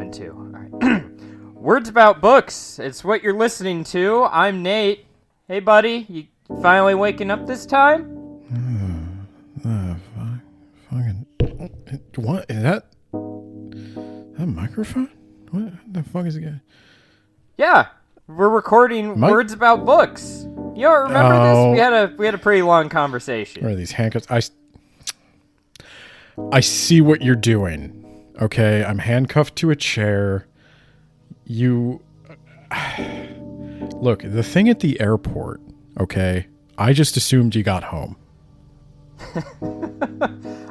in too. All right. Words about books. It's what you're listening to. I'm Nate. Hey, buddy. You finally waking up this time? Fucking... What? Is that a microphone? What the fuck is it going? Yeah. We're recording Words about books. You don't remember this? We had a pretty long conversation. Where are these handcuffs? I see what you're doing. Okay, I'm handcuffed to a chair. You... Look, the thing at the airport, okay, I just assumed you got home.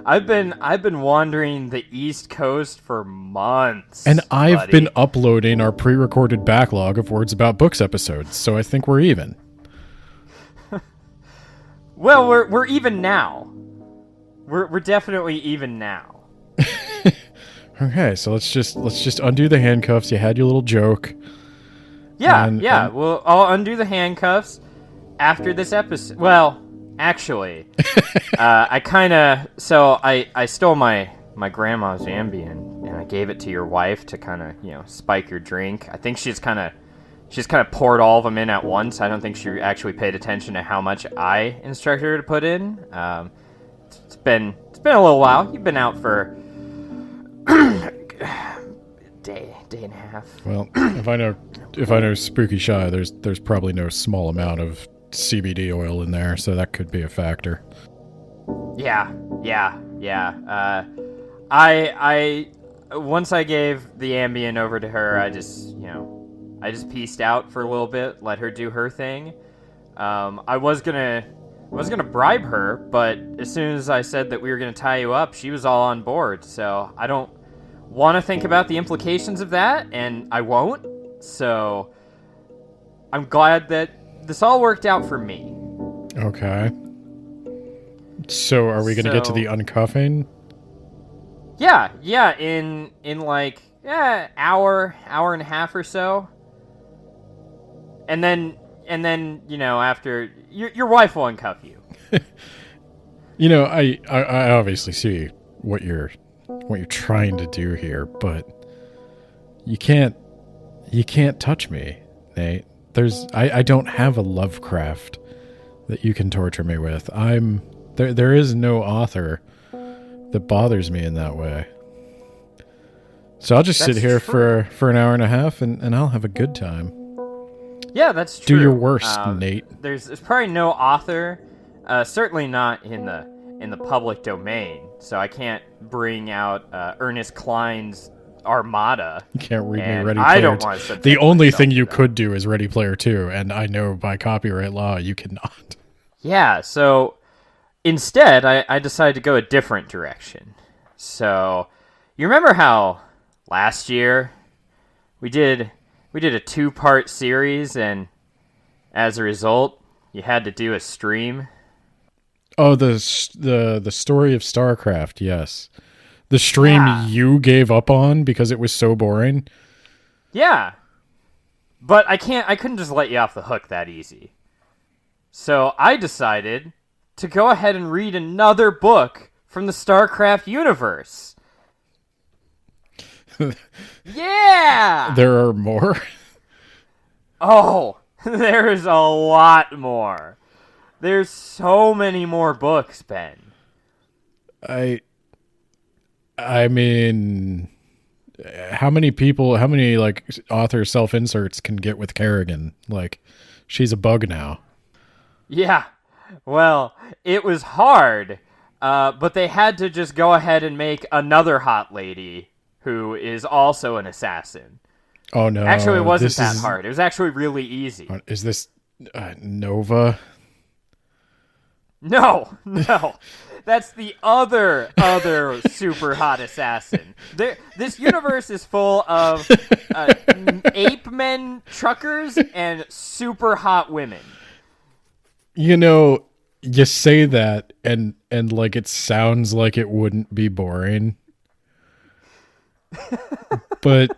I've been wandering the East Coast for months. And I've been uploading our pre-recorded backlog of Words About Books episodes, so I think we're even. Well, we're even now. We're definitely even now. Okay, so let's just undo the handcuffs. You had your little joke. Yeah. Well, I'll undo the handcuffs after this episode. Well, actually, I stole my grandma's Ambien and I gave it to your wife to kind of spike your drink. I think she's kind of poured all of them in at once. I don't think she actually paid attention to how much I instructed her to put in. It's been a little while. You've been out for day and a half. Well, if I know Spooky Shy, there's probably no small amount of CBD oil in there, so that could be a factor. Yeah. I once I gave the Ambien over to her, I just pieced out for a little bit, let her do her thing. I was gonna bribe her, but as soon as I said that we were gonna tie you up, she was all on board. So I don't want to think about the implications of that, and I won't. So I'm glad that this all worked out for me. Okay. So are we gonna get to the uncuffing? Yeah. In like hour and a half or so, and then after your wife will uncuff you. I obviously see what you're trying to do here, but you can't touch me, Nate. I don't have a Lovecraft that you can torture me with. There is no author that bothers me in that way. So I'll just sit here for an hour and a half and I'll have a good time. Yeah, that's true. Do your worst, Nate. There's probably no author, certainly not in the public domain. So I can't bring out Ernest Cline's Armada. You can't read me Ready Player I don't want to. The only thing you could do is Ready Player 2, and I know by copyright law you cannot. Yeah, so instead I decided to go a different direction. So you remember how last year we did a 2-part series, and as a result, you had to do a stream. Oh, the story of Starcraft, yes. The stream you gave up on because it was so boring. Yeah. But I couldn't just let you off the hook that easy. So I decided to go ahead and read another book from the Starcraft universe. Yeah! There are more? Oh, there's a lot more. There's so many more books, Ben. I mean, how many author self-inserts can get with Kerrigan? Like, she's a bug now. Yeah. Well, it was hard, but they had to just go ahead and make another hot lady who is also an assassin. Oh, no. Actually, it wasn't that hard. It was actually really easy. Is this Nova? No. That's the other super hot assassin. This universe is full of ape men truckers and super hot women. You say that and like it sounds like it wouldn't be boring. but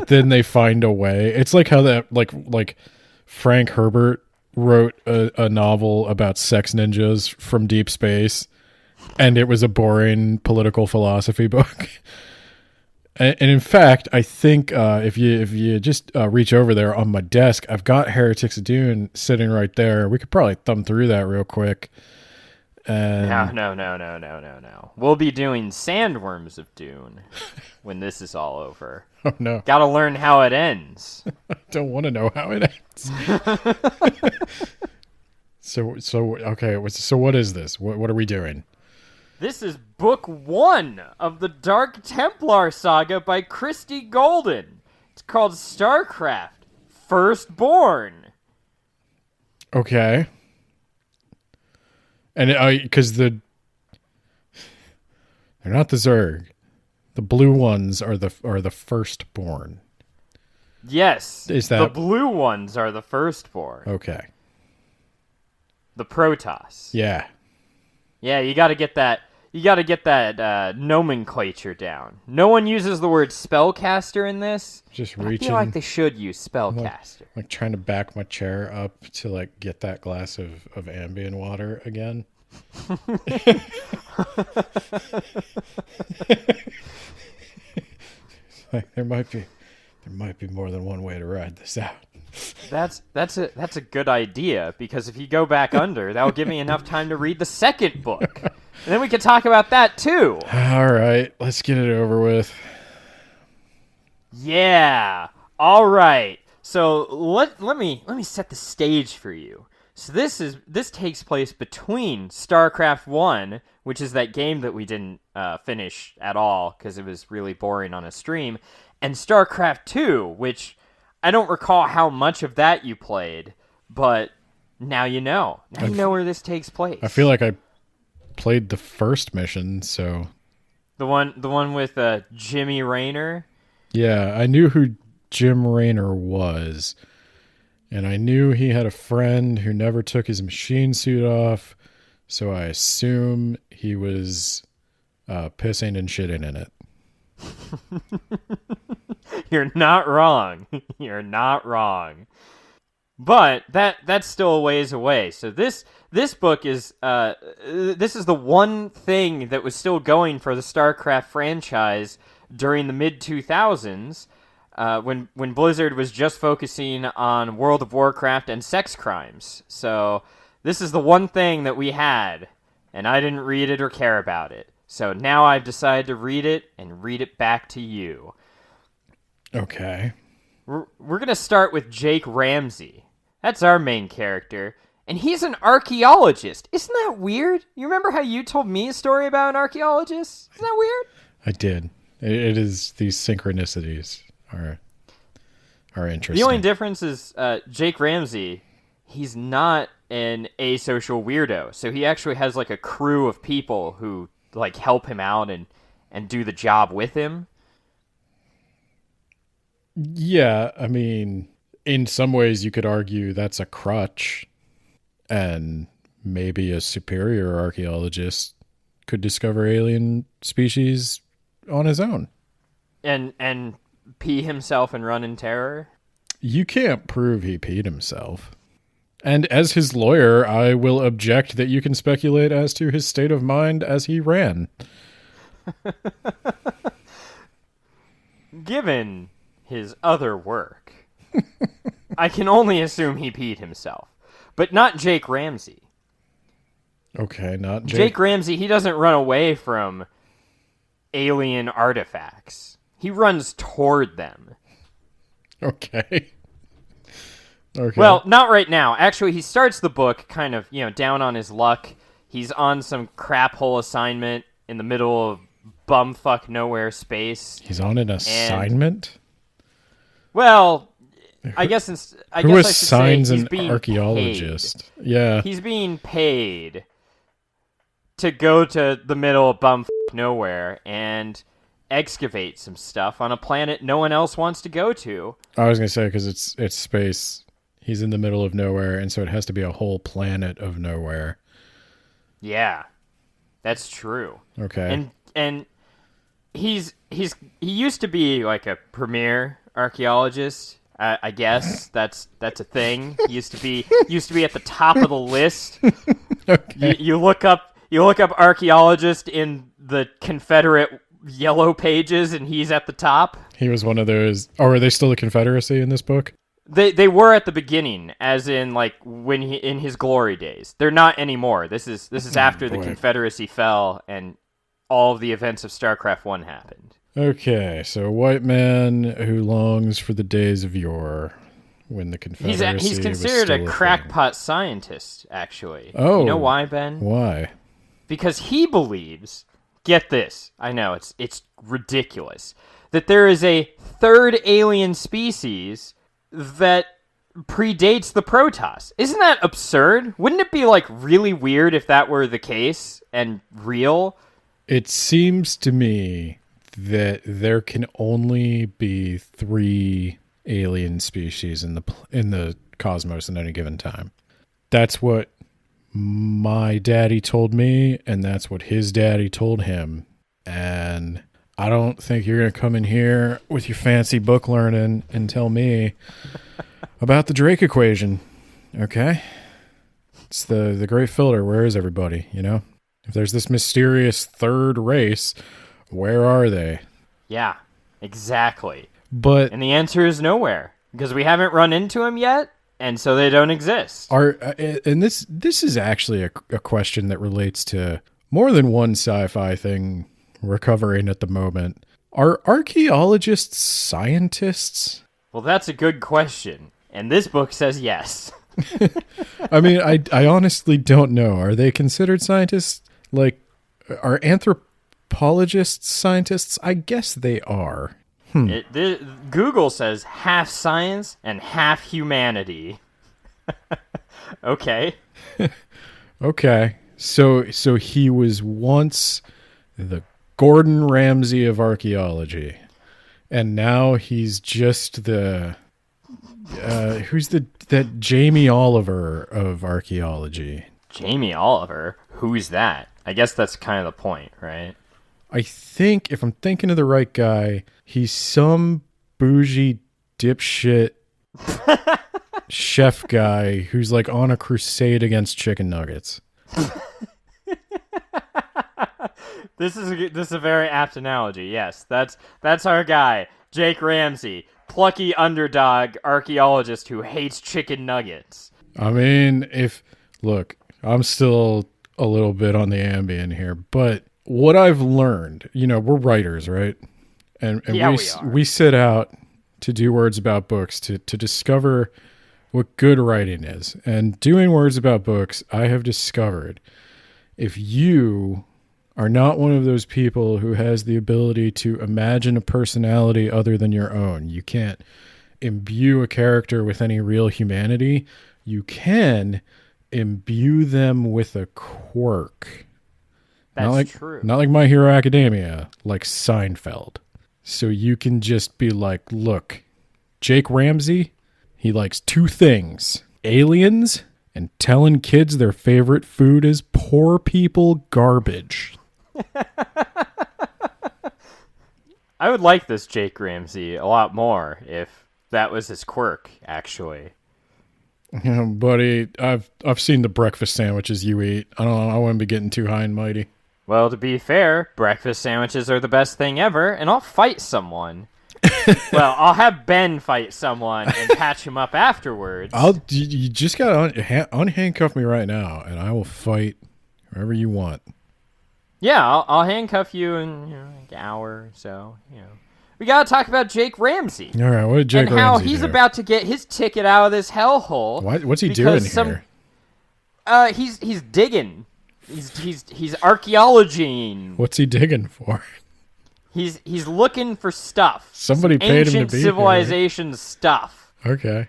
then they find a way. It's like how that like Frank Herbert wrote a novel about sex ninjas from deep space, and it was a boring political philosophy book. And in fact, I think if you just reach over there on my desk, I've got Heretics of Dune sitting right there. We could probably thumb through that real quick. And No. We'll be doing Sandworms of Dune when this is all over. oh no, Gotta learn how it ends. I don't want to know how it ends. So okay. So what is this? What are we doing? This is book 1 of the Dark Templar saga by Christie Golden. It's called Starcraft, Firstborn. Okay. And because they're not the Zerg, the blue ones are the Firstborn. Yes, Is that the blue ones are the Firstborn. okay? The Protoss. Yeah. Yeah, you got to get that. You got to get that nomenclature down. No one uses the word spellcaster in this. Just I reaching. feel like they should use spellcaster. Like trying to back my chair up to like get that glass of Ambien water again. Like there might be more than one way to ride this out. That's a good idea, because if you go back under, that'll give me enough time to read the second book. And then we can talk about that too. All right, let's get it over with. Yeah. All right. So let me set the stage for you. So this takes place between StarCraft 1, which is that game that we didn't finish at all because it was really boring on a stream, and StarCraft 2, which I don't recall how much of that you played, but now you know. Now you know where this takes place. I feel like I played the first mission, so the one with Jimmy Raynor. yeah, I knew who Jim Raynor was, and I knew he had a friend who never took his machine suit off, so I assume he was pissing and shitting in it. You're not wrong. You're not wrong. But that's still a ways away. So this book is this is the one thing that was still going for the StarCraft franchise during the mid-2000s, when Blizzard was just focusing on World of Warcraft and sex crimes. So this is the one thing that we had, and I didn't read it or care about it. So now I've decided to read it and read it back to you. Okay. We're going to start with Jake Ramsey. That's our main character, and he's an archaeologist. Isn't that weird? You remember how you told me a story about an archaeologist? Isn't that weird? I did. It is these synchronicities are interesting. The only difference is Jake Ramsey, he's not an asocial weirdo, so he actually has like a crew of people who like help him out and do the job with him. Yeah, I mean, in some ways you could argue that's a crutch, and maybe a superior archaeologist could discover alien species on his own. And pee himself and run in terror? You can't prove he peed himself. And as his lawyer, I will object that you can speculate as to his state of mind as he ran. Given his other work, I can only assume he peed himself. But not Jake Ramsey. Okay, not Jake Ramsey, he doesn't run away from alien artifacts. He runs toward them. Okay. Okay. Well, not right now. Actually, he starts the book kind of, down on his luck. He's on some crap hole assignment in the middle of bumfuck nowhere space. He's on an assignment? Well, I guess I Who should say assigns he's an being archaeologist? paid. Yeah. He's being paid to go to the middle of bumfuck nowhere and excavate some stuff on a planet no one else wants to go to. I was going to say, because it's space. He's in the middle of nowhere, and so it has to be a whole planet of nowhere. Yeah, that's true. Okay. And he used to be like a premier archaeologist. I guess that's a thing. He used to be at the top of the list. Okay. You look up archaeologist in the Confederate yellow pages and he's at the top. He was one of those. Oh, are they still the Confederacy in this book? They were at the beginning, as in like when he in his glory days. They're not anymore. This is after the Confederacy fell and all of the events of StarCraft 1 happened. Okay, so a white man who longs for the days of yore when the Confederacy he's considered was a still crackpot scientist, actually. Oh. You know why, Ben? Why? Because he believes, get this, I know, it's ridiculous, that there is a third alien species that predates the Protoss. Isn't that absurd? Wouldn't it be, like, really weird if that were the case and real? It seems to me that there can only be 3 alien species in the cosmos at any given time. That's what my daddy told me, and that's what his daddy told him. And I don't think you're going to come in here with your fancy book learning and tell me about the Drake equation, okay? It's the great filter. Where is everybody, you know? If there's this mysterious third race, where are they? Yeah, exactly. But and the answer is nowhere, because we haven't run into them yet, and so they don't exist. And this is actually a question that relates to more than one sci-fi thing we're covering at the moment. Are archaeologists scientists? Well, that's a good question, and this book says yes. I mean, I honestly don't know. Are they considered scientists? Like, are anthropologists scientists? I guess they are. Google says half science and half humanity. Okay. Okay. So he was once the Gordon Ramsay of archaeology, and now he's just the that Jamie Oliver of archaeology. Jamie Oliver? Who's that? I guess that's kind of the point, right? I think, if I'm thinking of the right guy, he's some bougie dipshit chef guy who's like on a crusade against chicken nuggets. This is a very apt analogy. Yes, that's our guy, Jake Ramsey, plucky underdog archaeologist who hates chicken nuggets. I mean, look, I'm still a little bit on the Ambien here, but what I've learned, you know, we're writers, right? And yeah, we set out to do words about books to discover what good writing is. And doing words about books, I have discovered, if you are not one of those people who has the ability to imagine a personality other than your own, you can't imbue a character with any real humanity, you can imbue them with a quirk. That's true. Not like My Hero Academia, like Seinfeld. So you can just be like, look, Jake Ramsey, he likes 2 things: aliens and telling kids their favorite food is poor people garbage. I would like this Jake Ramsey a lot more if that was his quirk, actually. Yeah, buddy, I've seen the breakfast sandwiches you eat. I don't know, I wouldn't be getting too high and mighty. Well, to be fair, breakfast sandwiches are the best thing ever, and I'll fight someone. Well, I'll have Ben fight someone and patch him up afterwards. You just gotta unhandcuff me right now, and I will fight whoever you want. Yeah, I'll handcuff you in like an hour or so. You know, we gotta talk about Jake Ramsey. All right, what did Jake Ramsey do? And how he's about to get his ticket out of this hellhole. What's he doing here? He's digging. He's archaeologying. What's he digging for? He's looking for stuff. Somebody paid him to be ancient civilization stuff. Okay,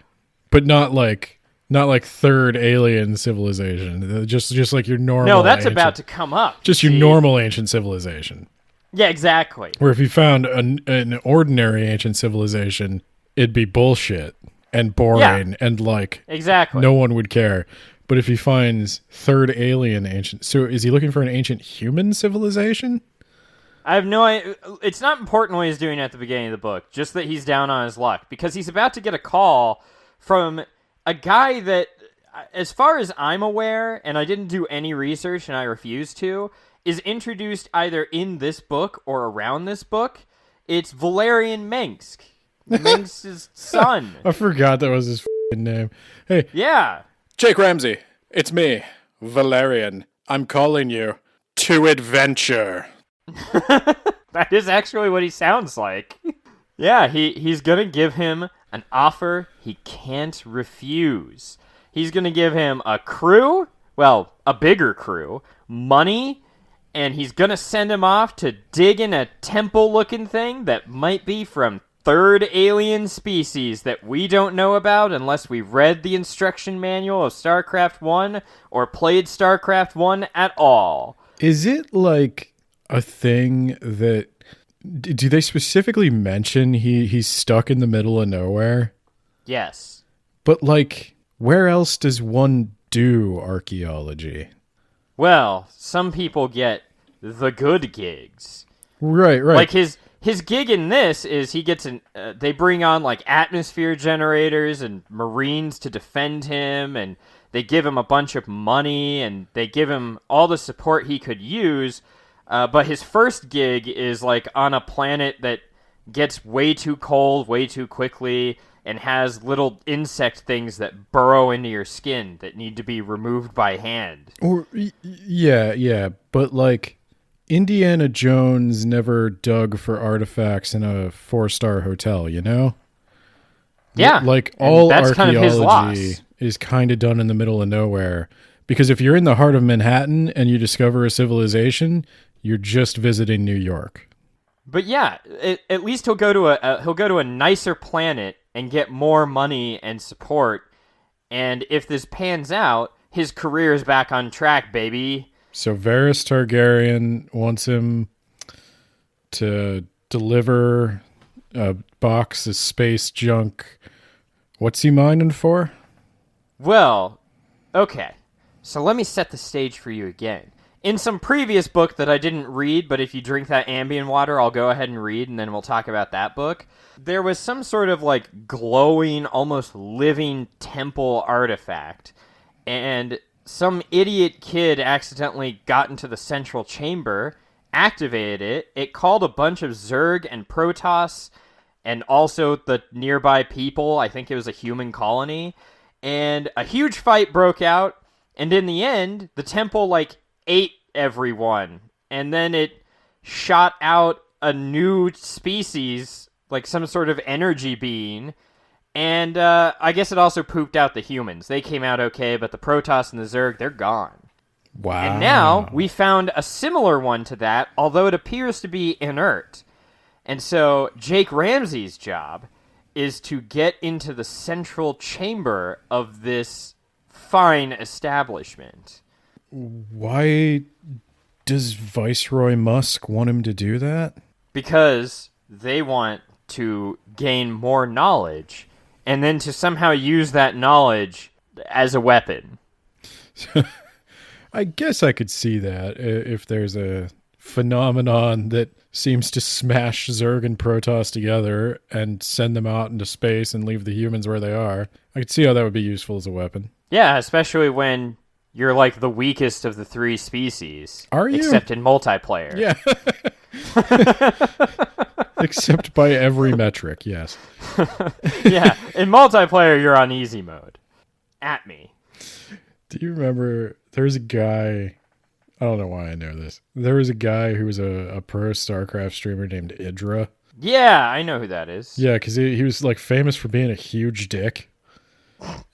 but not like third alien civilization. Just like your normal. No, that's about to come up. Just your normal ancient civilization. Yeah, exactly. Where if you found an ordinary ancient civilization, it'd be bullshit and boring and like exactly no one would care. But if he finds third alien ancient, so is he looking for an ancient human civilization? I have no idea. It's not important what he's doing at the beginning of the book, just that he's down on his luck, because he's about to get a call from a guy that, as far as I'm aware, and I didn't do any research and I refuse to, is introduced either in this book or around this book. It's Valerian Mengsk. Mengsk's son. I forgot that was his name. Hey, Yeah. Jake Ramsey, it's me, Valerian. I'm calling you to adventure. That is actually what he sounds like. Yeah, he's going to give him an offer he can't refuse. He's going to give him a crew, well, a bigger crew, money, and he's going to send him off to dig in a temple-looking thing that might be from third alien species that we don't know about unless we read the instruction manual of StarCraft 1 or played StarCraft 1 at all. Is it like a thing that... Do they specifically mention he's stuck in the middle of nowhere? Yes. But, like, where else does one do archaeology? Well, some people get the good gigs. Right. Like, his gig in this is he gets they bring on, like, atmosphere generators and Marines to defend him, and they give him a bunch of money, and they give him all the support he could use. But his first gig is, like, on a planet that gets way too cold way too quickly and has little insect things that burrow into your skin that need to be removed by hand. Or yeah, but, like, Indiana Jones never dug for artifacts in a 4-star hotel, you know? Yeah. Like, all that's kind of his archaeology loss. is kind of done in the middle of nowhere. Because if you're in the heart of Manhattan and you discover a civilization... You're just visiting New York. But yeah, at least he'll go to a nicer planet and get more money and support. And if this pans out, his career is back on track, baby. So Varys Targaryen wants him to deliver a box of space junk. What's he mining for? Well, okay. So let me set the stage for you again. In some previous book that I didn't read, but if you drink that Ambien water, I'll go ahead and read, and then we'll talk about that book. There was some sort of, like, glowing, almost living temple artifact, and some idiot kid accidentally got into the central chamber, activated it called a bunch of Zerg and Protoss, and also the nearby people. I think it was a human colony, and a huge fight broke out, and in the end, the temple, like, ate everyone, and then it shot out a new species, like some sort of energy being, and I guess it also pooped out the humans. They came out okay, but the Protoss and the Zerg, they're gone. Wow. And now we found a similar one to that, although it appears to be inert. And so Jake Ramsey's job is to get into the central chamber of this fine establishment. Why does Viceroy Musk want him to do that? Because they want to gain more knowledge and then to somehow use that knowledge as a weapon. I guess I could see that if there's a phenomenon that seems to smash Zerg and Protoss together and send them out into space and leave the humans where they are. I could see how that would be useful as a weapon. Yeah, especially when you're like the weakest of the three species. Are you? Except in multiplayer. Yeah. Except by every metric, yes. Yeah, in multiplayer, you're on easy mode. At me. Do you remember, there's a guy, I don't know why I know this. There was a guy who was a pro StarCraft streamer named Idra. Yeah, I know who that is. Yeah, because he was like famous for being a huge dick.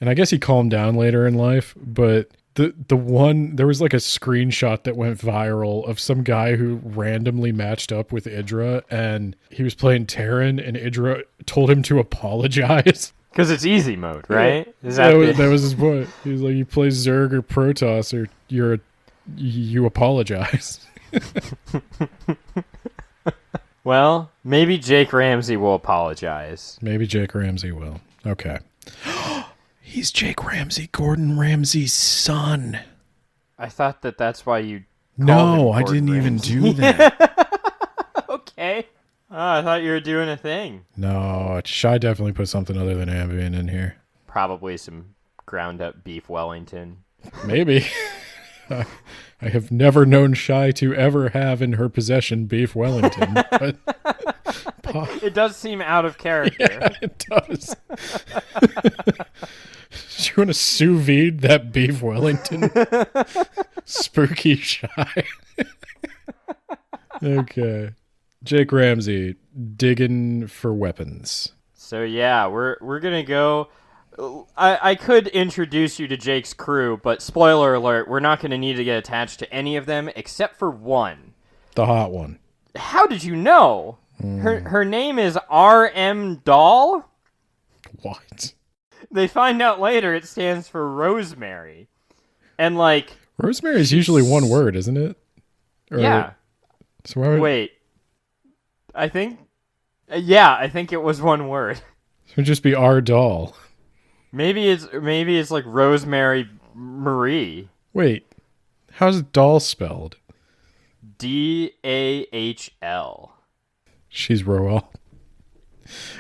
And I guess he calmed down later in life, but the one, there was like a screenshot that went viral of some guy who randomly matched up with Idra, and he was playing Terran, and Idra told him to apologize. Because it's easy mode, right? Yeah. That was his point. He was like, you play Zerg or Protoss, or you apologize. Well, maybe Jake Ramsey will apologize. Maybe Jake Ramsey will. Okay. He's Jake Ramsey, Gordon Ramsay's son. I thought that's why you No, I didn't even do that. Okay. Oh, I thought you were doing a thing. No, Shy definitely put something other than Ambien in here. Probably some ground up beef Wellington. Maybe. I have never known Shy to ever have in her possession beef Wellington, but It does seem out of character. yeah, it does. Do you want to sous vide that beef Wellington? Spooky Shy. Okay. Jake Ramsey digging for weapons. So yeah, we're gonna go. I could introduce you to Jake's crew, but spoiler alert, we're not gonna need to get attached to any of them except for one. The hot one. How did you know? Her name is R.M. Doll. What? They find out later it stands for Rosemary, and like Rosemary is usually one word, isn't it? Or, yeah. So why would, Wait, I think I think it was one word. it would just be R doll. Maybe it's like Rosemary Marie. Wait, how's doll spelled? Dahl. She's Roel.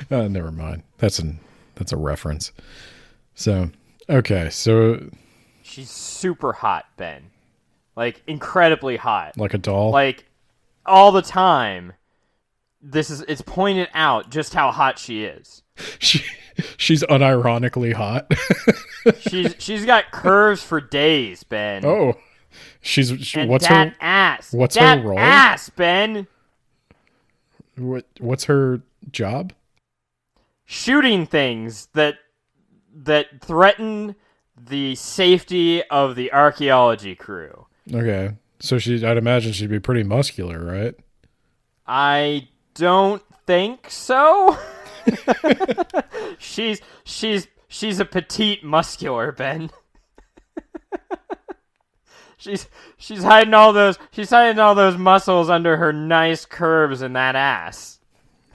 Never mind. That's a reference. So okay, so She's super hot, Ben. Like incredibly hot. like a doll. Like all the time. It's pointed out just how hot she is. She's unironically hot. She's got curves for days, Ben. Oh, And what's that her ass? what's that her role? ass, Ben. What's her job? Shooting things that threaten the safety of the archaeology crew. Okay, so I'd imagine she'd be pretty muscular, right? I don't think so. she's a petite muscular, Ben. she's hiding all those muscles under her nice curves in that ass.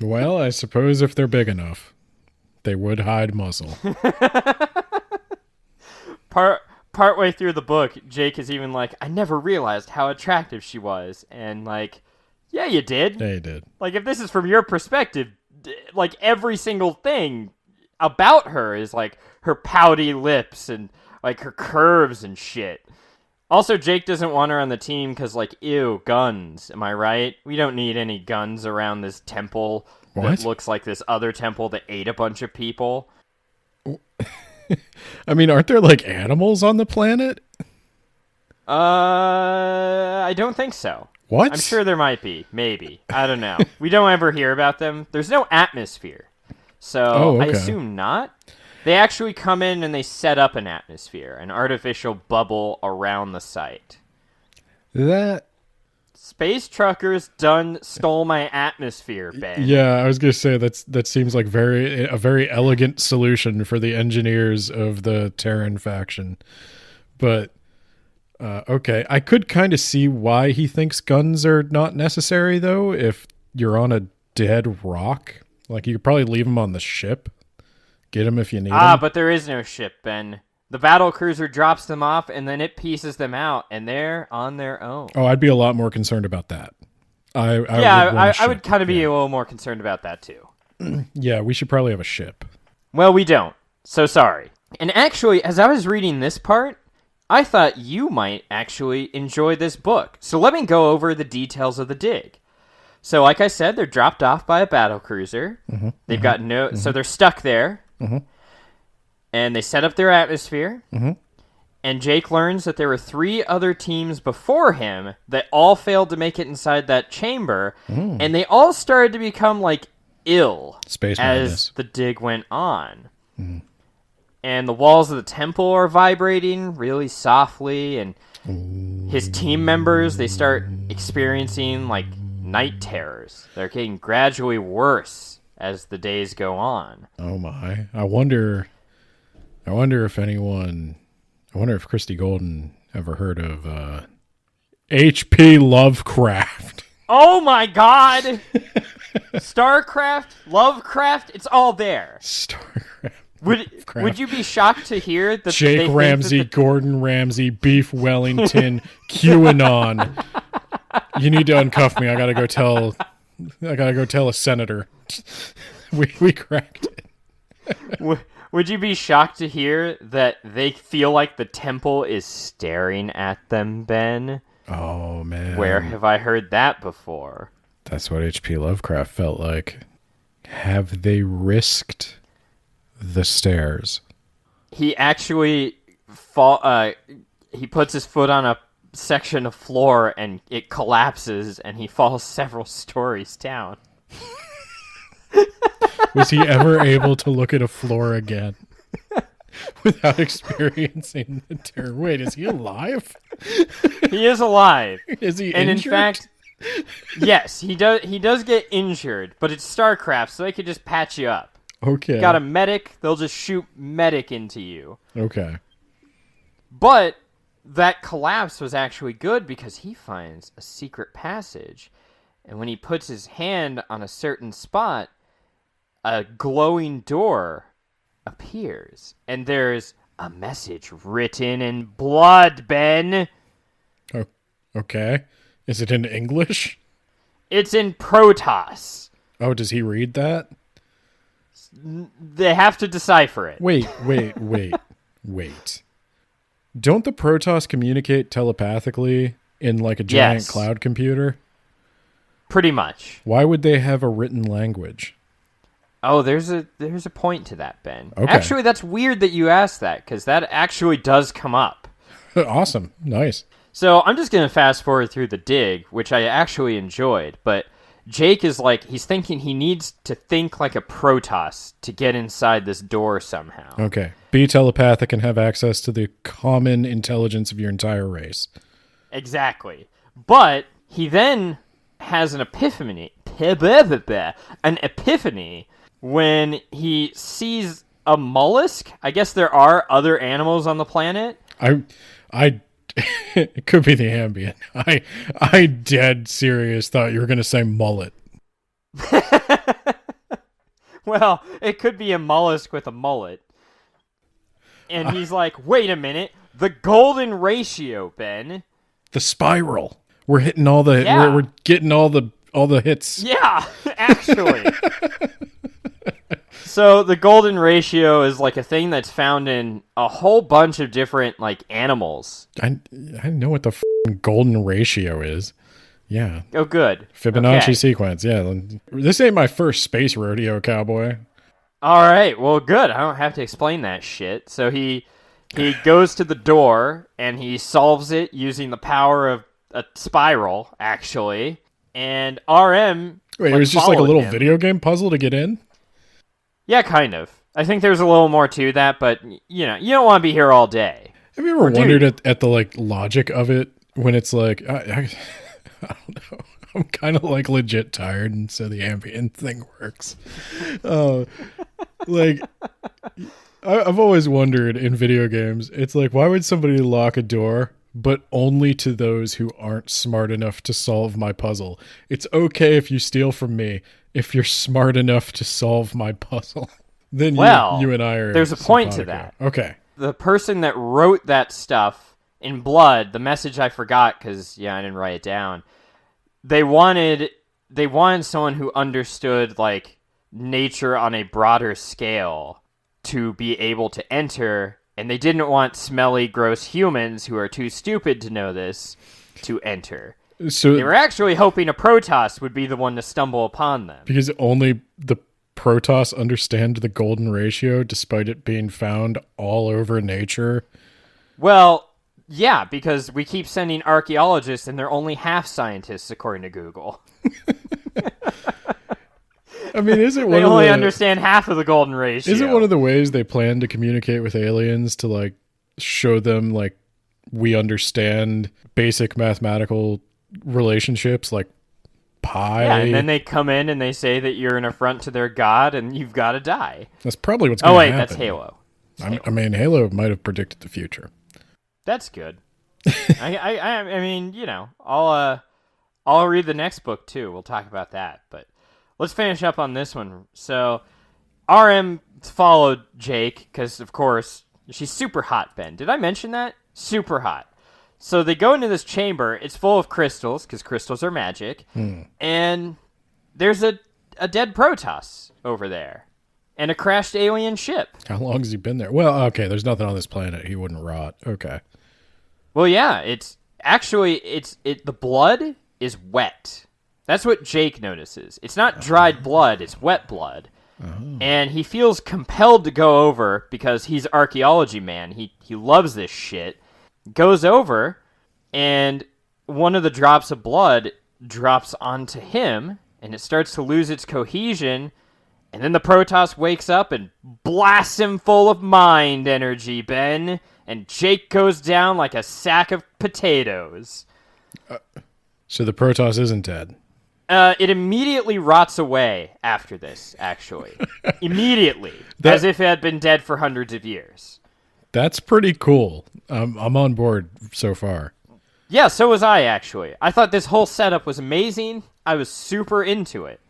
Well, I suppose if they're big enough, they would hide muscle. Partway through the book, Jake is even like, I never realized how attractive she was, and like, yeah, you did. Yeah, you did. Like, if this is from your perspective, like every single thing about her is like her pouty lips and like her curves and shit. Also, Jake doesn't want her on the team because, like, ew, guns. Am I right? We don't need any guns around this temple that looks like this other temple that ate a bunch of people. I mean, aren't there, like, animals on the planet? I don't think so. What? I'm sure there might be. Maybe. I don't know. We don't ever hear about them. There's no atmosphere. So I assume not. They actually come in and they set up an atmosphere, an artificial bubble around the site. Space truckers stole my atmosphere, Ben. Yeah, I was gonna say that seems like a very elegant solution for the engineers of the Terran faction. But okay, I could kind of see why he thinks guns are not necessary, though. If you're on a dead rock, like you could probably leave them on the ship, get them if you need them. But there is no ship, Ben. The battle cruiser drops them off, and then it pieces them out, and they're on their own. Oh, I'd be a lot more concerned about that. I would kind of be a little more concerned about that, too. Yeah, we should probably have a ship. Well, we don't. So sorry. And actually, as I was reading this part, I thought you might actually enjoy this book. So let me go over the details of the dig. So like I said, they're dropped off by a battle cruiser. They've got so they're stuck there. And they set up their atmosphere. And Jake learns that there were 3 other teams before him that all failed to make it inside that chamber. And they all started to become, like, ill as the dig went on. And the walls of the temple are vibrating really softly. And his team members, they start experiencing, like, night terrors. They're getting gradually worse as the days go on. Oh, my. I wonder if Christie Golden ever heard of H.P. Lovecraft. Oh my god! Starcraft, Lovecraft, it's all there. Starcraft. Would you be shocked to hear that Jake Ramsey, Gordon Ramsay, Beef Wellington, QAnon. You need to uncuff me. I gotta go tell a senator. We cracked it. Would you be shocked to hear that they feel like the temple is staring at them, Ben? Oh, man. Where have I heard that before? That's what H.P. Lovecraft felt like. Have they risked the stairs? He actually he puts his foot on a section of floor and it collapses and he falls several stories down. Was he ever able to look at a floor again without experiencing the terror? Wait, is he alive? He is alive. Is he and injured? In fact, yes, he does get injured, but it's Starcraft, so they could just patch you up. Okay. Got a medic, they'll just shoot medic into you. Okay. But that collapse was actually good because he finds a secret passage. And when he puts his hand on a certain spot, a glowing door appears. And there's a message written in blood, Ben. Oh, okay. Is it in English? It's in Protoss. Oh, does he read that? They have to decipher it. Wait. Don't the Protoss communicate telepathically in like a giant Yes. cloud computer? Pretty much. Why would they have a written language? Oh, there's a point to that, Ben. Okay. Actually, that's weird that you asked that, because that actually does come up. Awesome. Nice. So I'm just going to fast forward through the dig, which I actually enjoyed, but Jake is like, he's thinking he needs to think like a Protoss to get inside this door somehow. Okay. Be telepathic and have access to the common intelligence of your entire race. Exactly. But he then has an epiphany when he sees a mollusk. I guess there are other animals on the planet. It could be the ambient. I dead serious thought you were going to say mullet. Well, it could be a mollusk with a mullet. And he's like, wait a minute, the golden ratio, Ben. The spiral. We're hitting all the Yeah. we're getting all the hits. Yeah, actually. So the golden ratio is like a thing that's found in a whole bunch of different like animals. I know what the golden ratio is. Yeah. Oh, good. Fibonacci Okay. sequence. Yeah. This ain't my first space rodeo, cowboy. All right. Well, good. I don't have to explain that shit. So he goes to the door and he solves it using the power of a spiral, actually. And RM. Wait, it was just like a followed little him. video game puzzle to get in? Yeah, kind of. I think there's a little more to that, but you know, you don't want to be here all day. Have you ever wondered at the like logic of it when it's like I don't know. I'm kind of like legit tired, and so the ambient thing works. Like I've always wondered in video games, it's like, why would somebody lock a door, but only to those who aren't smart enough to solve my puzzle? It's okay if you steal from me if you're smart enough to solve my puzzle. Then you and I are. There's a point to simpatico. that. Okay. The person that wrote that stuff in blood, the message I forgot because I didn't write it down. They wanted someone who understood like nature on a broader scale to be able to enter, and they didn't want smelly, gross humans who are too stupid to know this to enter. So They were actually hoping a Protoss would be the one to stumble upon them. because only the Protoss understand the golden ratio, despite it being found all over nature. Well, yeah, because we keep sending archaeologists, and they're only half scientists, according to Google. I mean, is it They one of only the understand half of the golden ratio. is it one of the ways they plan to communicate with aliens to like show them like we understand basic mathematical relationships like pi? Yeah, and then they come in and they say that you're an affront to their god, and you've got to die. That's probably what's going Oh to wait, happen. that's Halo. I mean, Halo might have predicted the future. That's good. I mean, I'll read the next book too. We'll talk about that, but let's finish up on this one. So, RM followed Jake because, of course, she's super hot. Ben, did I mention that? Super hot. So they go into this chamber. It's full of crystals because crystals are magic, and there's a dead Protoss over there, and a crashed alien ship. How long has he been there? Well, okay, there's nothing on this planet. He wouldn't rot. Okay. Well, yeah, it's actually the blood is wet. That's what Jake notices. It's not dried blood, it's wet blood. And he feels compelled to go over because he's archaeology man. He loves this shit. Goes over, and one of the drops of blood drops onto him, and it starts to lose its cohesion, and then the Protoss wakes up and blasts him full of mind energy, Ben, and Jake goes down like a sack of potatoes. So the Protoss isn't dead. It immediately rots away after this, actually. Immediately. As if it had been dead for hundreds of years. That's pretty cool. I'm on board so far. Yeah, so was I, actually. I thought this whole setup was amazing. I was super into it.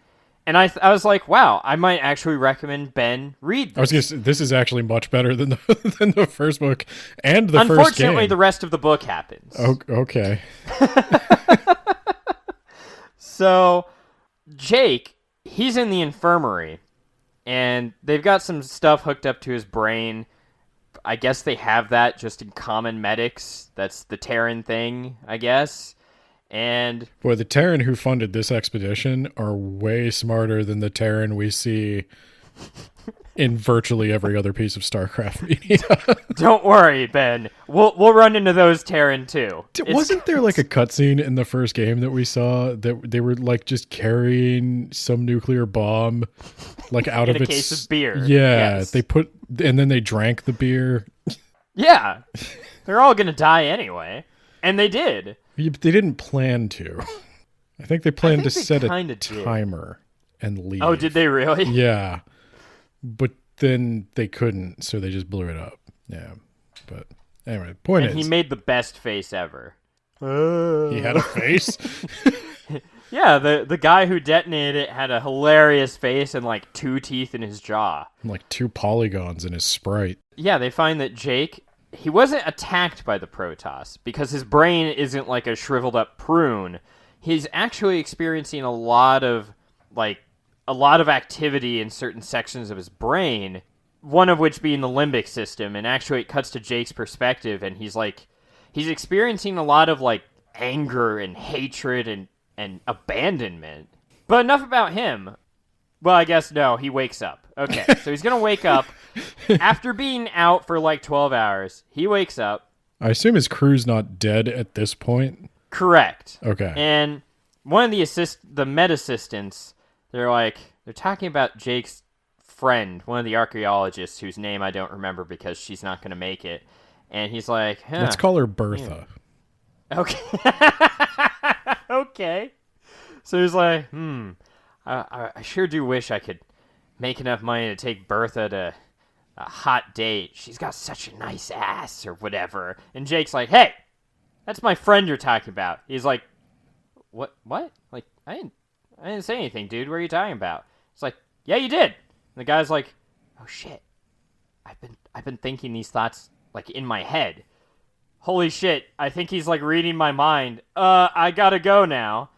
And I was like, wow, I might actually recommend Ben read this. I was going to say, this is actually much better than the first book and the first game. Unfortunately, the rest of the book happens. Okay. So, Jake, he's in the infirmary, and they've got some stuff hooked up to his brain. I guess they have that just in common medics. That's the Terran thing, I guess. And boy, the Terran who funded this expedition are way smarter than the Terran we see in virtually every other piece of Starcraft media. Don't worry, Ben. We'll run into those Terran too. Wasn't there like a cutscene in the first game that we saw that they were like just carrying some nuclear bomb like out in of a its case of beer? Yeah, yes. and then they drank the beer. Yeah, they're all gonna die anyway, and they did. They didn't plan to. I think they planned to set a did. timer and leave. Oh, did they really? Yeah. But then they couldn't, so they just blew it up. Yeah. But anyway, point is... he made the best face ever. He had a face? Yeah, the guy who detonated it had a hilarious face and like 2 teeth in his jaw. Like 2 polygons in his sprite. Yeah, they find that Jake, he wasn't attacked by the Protoss because his brain isn't like a shriveled up prune. He's actually experiencing a lot of activity in certain sections of his brain, one of which being the limbic system, and actually it cuts to Jake's perspective, and he's experiencing a lot of like anger and hatred and abandonment. But enough about him. Well, I guess no, he wakes up. Okay, so he's gonna wake up after being out for like 12 hours. He wakes up. I assume his crew's not dead at this point? Correct. Okay. And one of the med assistants, they're talking about Jake's friend, one of the archaeologists whose name I don't remember because she's not going to make it. And he's like, let's call her Bertha. Yeah. Okay. Okay. So he's like, I sure do wish I could make enough money to take Bertha to a hot date. She's got such a nice ass or whatever. And Jake's like, hey, that's my friend you're talking about. He's like, what? Like, I didn't say anything, dude. What are you talking about? It's like, yeah, you did. And the guy's like, oh shit. I've been thinking these thoughts like in my head. Holy shit. I think he's like reading my mind. I gotta go now.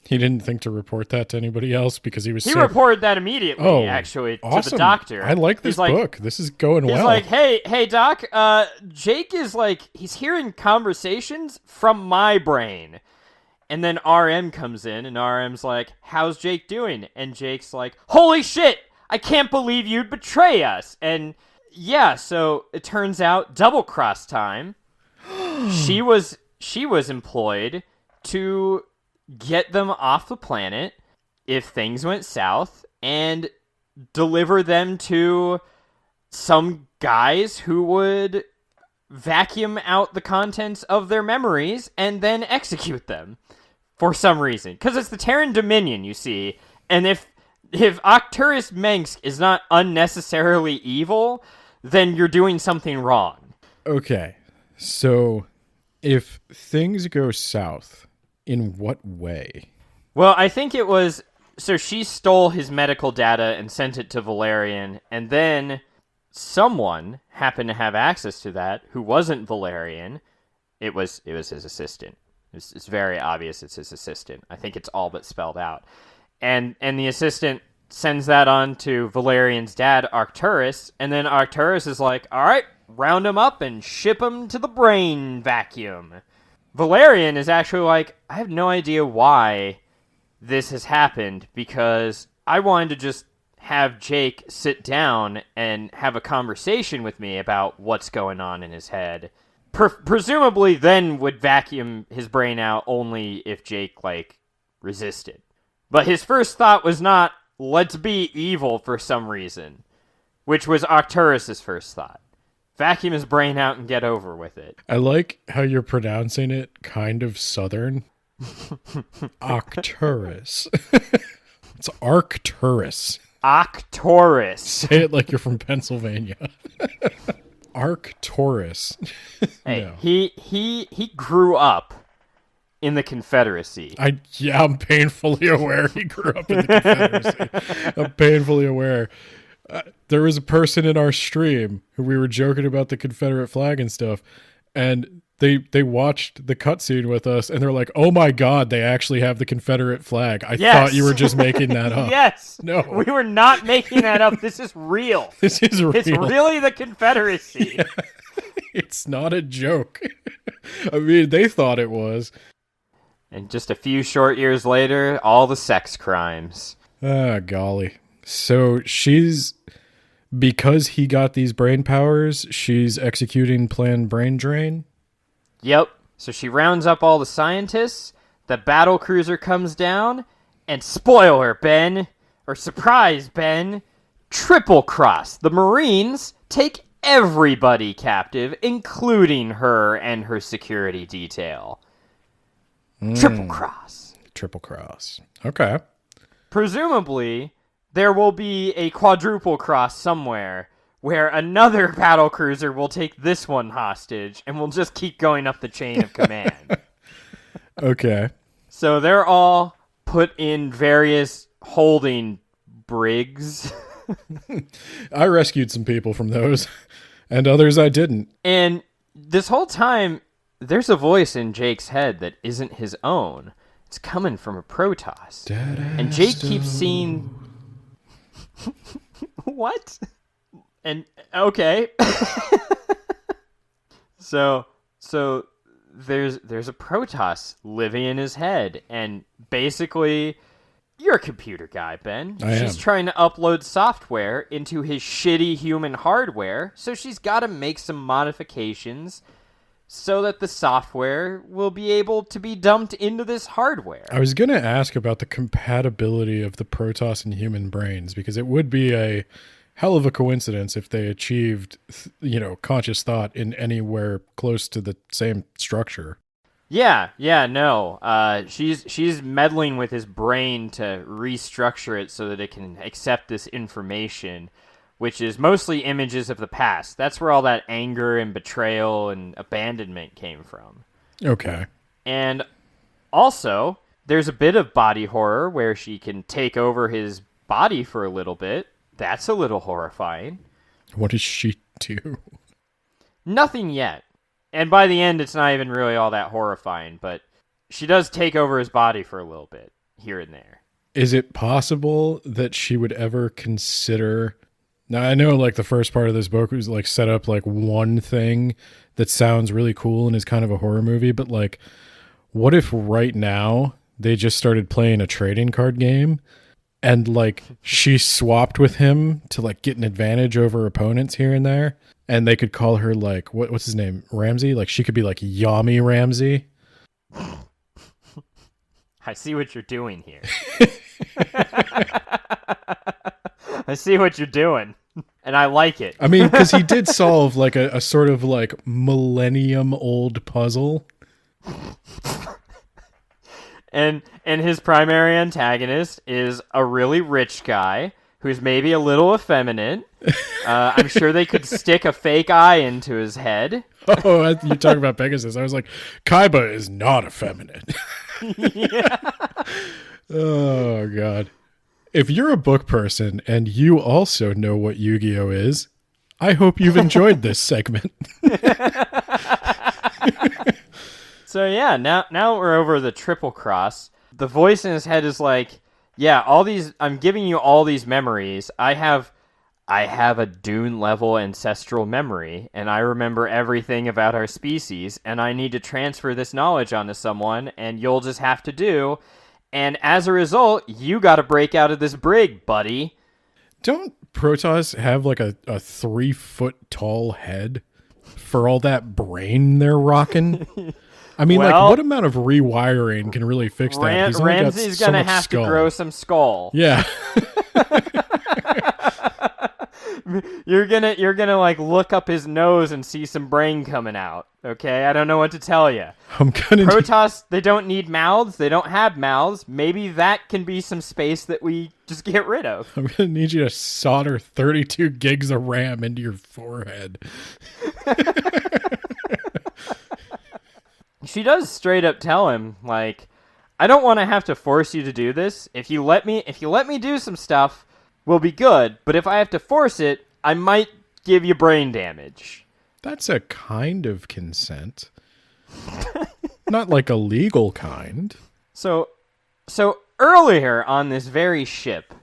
He didn't think to report that to anybody else because he was He reported that immediately, actually, awesome. to the doctor. I like this book. This is going well. He's like, hey, doc, Jake is like, he's hearing conversations from my brain. And then RM comes in, and RM's like, how's Jake doing? And Jake's like, holy shit, I can't believe you'd betray us. And yeah, so it turns out double cross time. She was employed to get them off the planet if things went south and deliver them to some guys who would vacuum out the contents of their memories and then execute them for some reason. Because it's the Terran Dominion, you see. And if Octurus Mengsk is not unnecessarily evil, then you're doing something wrong. Okay, so if things go south, in what way? Well, I think it was... So she stole his medical data and sent it to Valerian, and then someone happened to have access to that who wasn't Valerian. It was his assistant. It's very obvious it's his assistant. I think it's all but spelled out. And the assistant sends that on to Valerian's dad, Arcturus, and then Arcturus is like, all right, round him up and ship him to the brain vacuum. Valerian is actually like, I have no idea why this has happened, because I wanted to just have Jake sit down and have a conversation with me about what's going on in his head. Presumably then would vacuum his brain out only if Jake, like, resisted. But his first thought was not, let's be evil for some reason, which was Arcturus' first thought. Vacuum his brain out and get over with it. I like how you're pronouncing it kind of southern. Arcturus. It's Arcturus. Arcturus. Say it like you're from Pennsylvania. Arcturus. Hey, No. he grew up in the Confederacy. I'm painfully aware he grew up in the Confederacy. I'm painfully aware. There was a person in our stream who we were joking about the Confederate flag and stuff, and they watched the cutscene with us, and they're like, "Oh my God, they actually have the Confederate flag! I thought you were just making that up." Yes. No. We were not making that up. This is real. This is real. It's really the Confederacy. Yeah. It's not a joke. I mean, they thought it was. And just a few short years later, all the sex crimes. Ah, golly. So because he got these brain powers, she's executing Plan Brain Drain? Yep. So she rounds up all the scientists, the battle cruiser comes down, and spoiler, Ben, or surprise, Ben, triple cross. The Marines take everybody captive, including her and her security detail. Triple cross. Triple cross. Okay. Presumably, there will be a quadruple cross somewhere where another battle cruiser will take this one hostage, and we'll just keep going up the chain of command. Okay. So they're all put in various holding brigs. I rescued some people from those, and others I didn't. And this whole time, there's a voice in Jake's head that isn't his own. It's coming from a Protoss. And Jake keeps seeing... What? And, okay. So there's a Protoss living in his head, and basically, you're a computer guy, Ben. She's trying to upload software into his shitty human hardware, so she's got to make some modifications so that the software will be able to be dumped into this hardware. I was going to ask about the compatibility of the Protoss and human brains, because it would be a hell of a coincidence if they achieved, conscious thought in anywhere close to the same structure. No. She's meddling with his brain to restructure it so that it can accept this information, which is mostly images of the past. That's where all that anger and betrayal and abandonment came from. Okay. And also, there's a bit of body horror where she can take over his body for a little bit. That's a little horrifying. What does she do? Nothing yet. And by the end, it's not even really all that horrifying, but she does take over his body for a little bit, here and there. Is it possible that she would ever consider... Now, I know, the first part of this book was, set up, one thing that sounds really cool and is kind of a horror movie, but, what if right now they just started playing a trading card game and, she swapped with him to, get an advantage over opponents here and there, and they could call her, what's his name? Ramsey? She could be, Yami Ramsey? I see what you're doing here. I see what you're doing, and I like it. I mean, because he did solve, a sort of, millennium-old puzzle. And his primary antagonist is a really rich guy who's maybe a little effeminate. I'm sure they could stick a fake eye into his head. Oh, you talk about Pegasus. I was like, Kaiba is not effeminate. Yeah. Oh, God. If you're a book person and you also know what Yu-Gi-Oh is, I hope you've enjoyed this segment. So yeah, now we're over the triple cross. The voice in his head is like, Yeah, I'm giving you all these memories. I have a Dune level ancestral memory, and I remember everything about our species, and I need to transfer this knowledge onto someone, and you'll just have to do. And as a result, you got to break out of this brig, buddy. Don't Protoss have like a 3-foot tall head for all that brain they're rocking? I mean, Well, like, what amount of rewiring can really fix that? He's only got Ramsey's so gonna much have skull. to grow some skull. Yeah. You're gonna like look up his nose and see some brain coming out. Okay, I don't know what to tell you. I'm gonna Protoss, they don't need mouths. They don't have mouths. Maybe that can be some space that we just get rid of. I'm gonna need you to solder 32 gigs of RAM into your forehead. She does straight up tell him, like, I don't want to have to force you to do this. If you let me do some stuff, we'll be good. But if I have to force it, I might give you brain damage. That's a kind of consent. Not like a legal kind. So earlier on this very ship,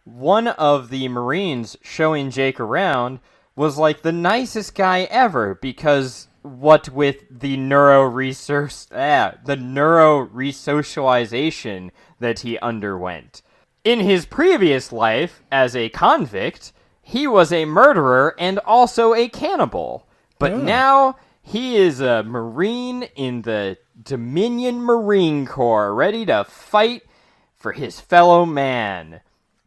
one of the Marines showing Jake around was like the nicest guy ever because what with the neuro-resocialization that he underwent. In his previous life as a convict, he was a murderer and also a cannibal. But now he is a Marine in the Dominion Marine Corps, ready to fight for his fellow man.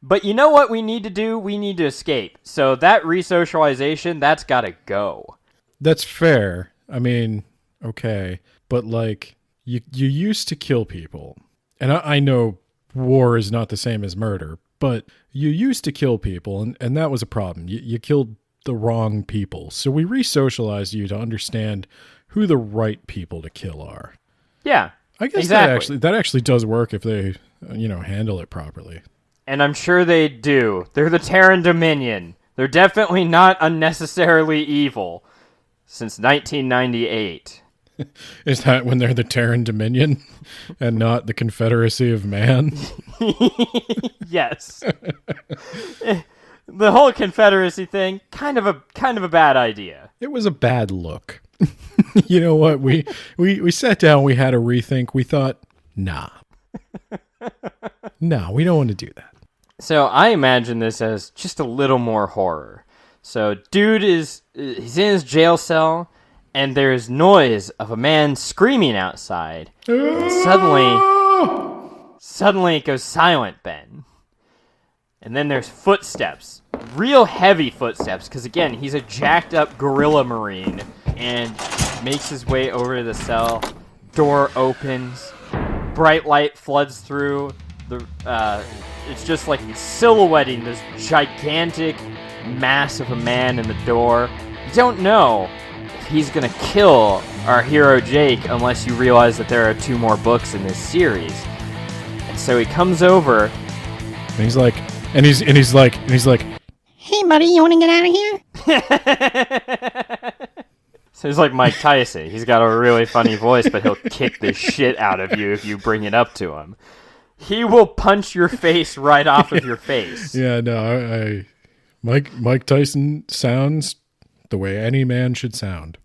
But you know what we need to do? We need to escape. So that resocialization, that's gotta go. That's fair. I mean, okay. But, like, you used to kill people. And I know war is not the same as murder, but you used to kill people, and that was a problem. You killed the wrong people. So we resocialized you to understand who the right people to kill are. Yeah, I guess exactly. that actually does work if they, handle it properly. And I'm sure they do. They're the Terran Dominion. They're definitely not unnecessarily evil. Since 1998. Is that when they're the Terran Dominion and not the Confederacy of Man? Yes. The whole Confederacy thing, kind of a bad idea. It was a bad look. You know what? We sat down, we had a rethink. We thought, nah, we don't want to do that. So I imagine this as just a little more horror. So dude he's in his jail cell, and there's noise of a man screaming outside. And suddenly it goes silent, Ben. And then there's footsteps. Real heavy footsteps, because again, he's a jacked up gorilla Marine, and makes his way over to the cell. Door opens. Bright light floods through. It's just like silhouetting this gigantic mass of a man in the door. You don't know if he's gonna kill our hero Jake unless you realize that there are 2 more books in this series. And so he comes over, and he's like, Hey, buddy, you want to get out of here? so he's like Mike Tyson. He's got a really funny voice, but he'll kick the shit out of you if you bring it up to him. He will punch your face right off of your face. Yeah, no, Mike Tyson sounds the way any man should sound.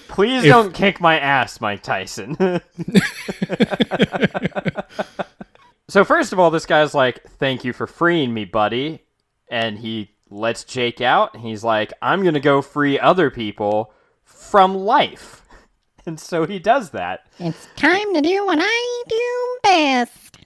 Please don't kick my ass, Mike Tyson. So first of all, this guy's like, thank you for freeing me, buddy. And he lets Jake out. And he's like, I'm going to go free other people from life. And so he does that. It's time to do what I do best.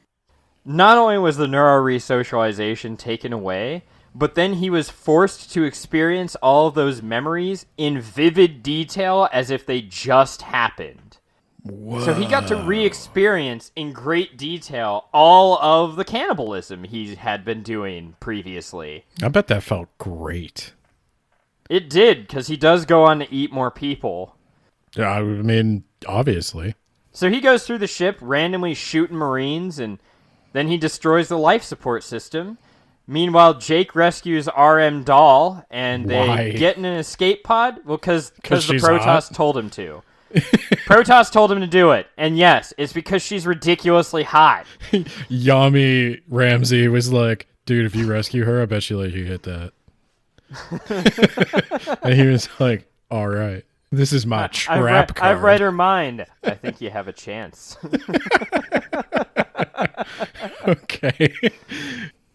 Not only was the neuro-resocialization taken away, but then he was forced to experience all of those memories in vivid detail as if they just happened. Whoa. So he got to re-experience in great detail all of the cannibalism he had been doing previously. I bet that felt great. It did, because he does go on to eat more people. Yeah, I mean, obviously. So he goes through the ship, randomly shooting Marines, and then he destroys the life support system. Meanwhile, Jake rescues RM Doll, and they Why? get in an escape pod. Well, because the she's Protoss hot? told him to. Protoss told him to do it. And yes, it's because she's ridiculously hot. Yami Ramsey was like, dude, if you rescue her, I bet she let you hit that. And he was like, all right, this is my trap card. I've read her mind. I think you have a chance. Okay.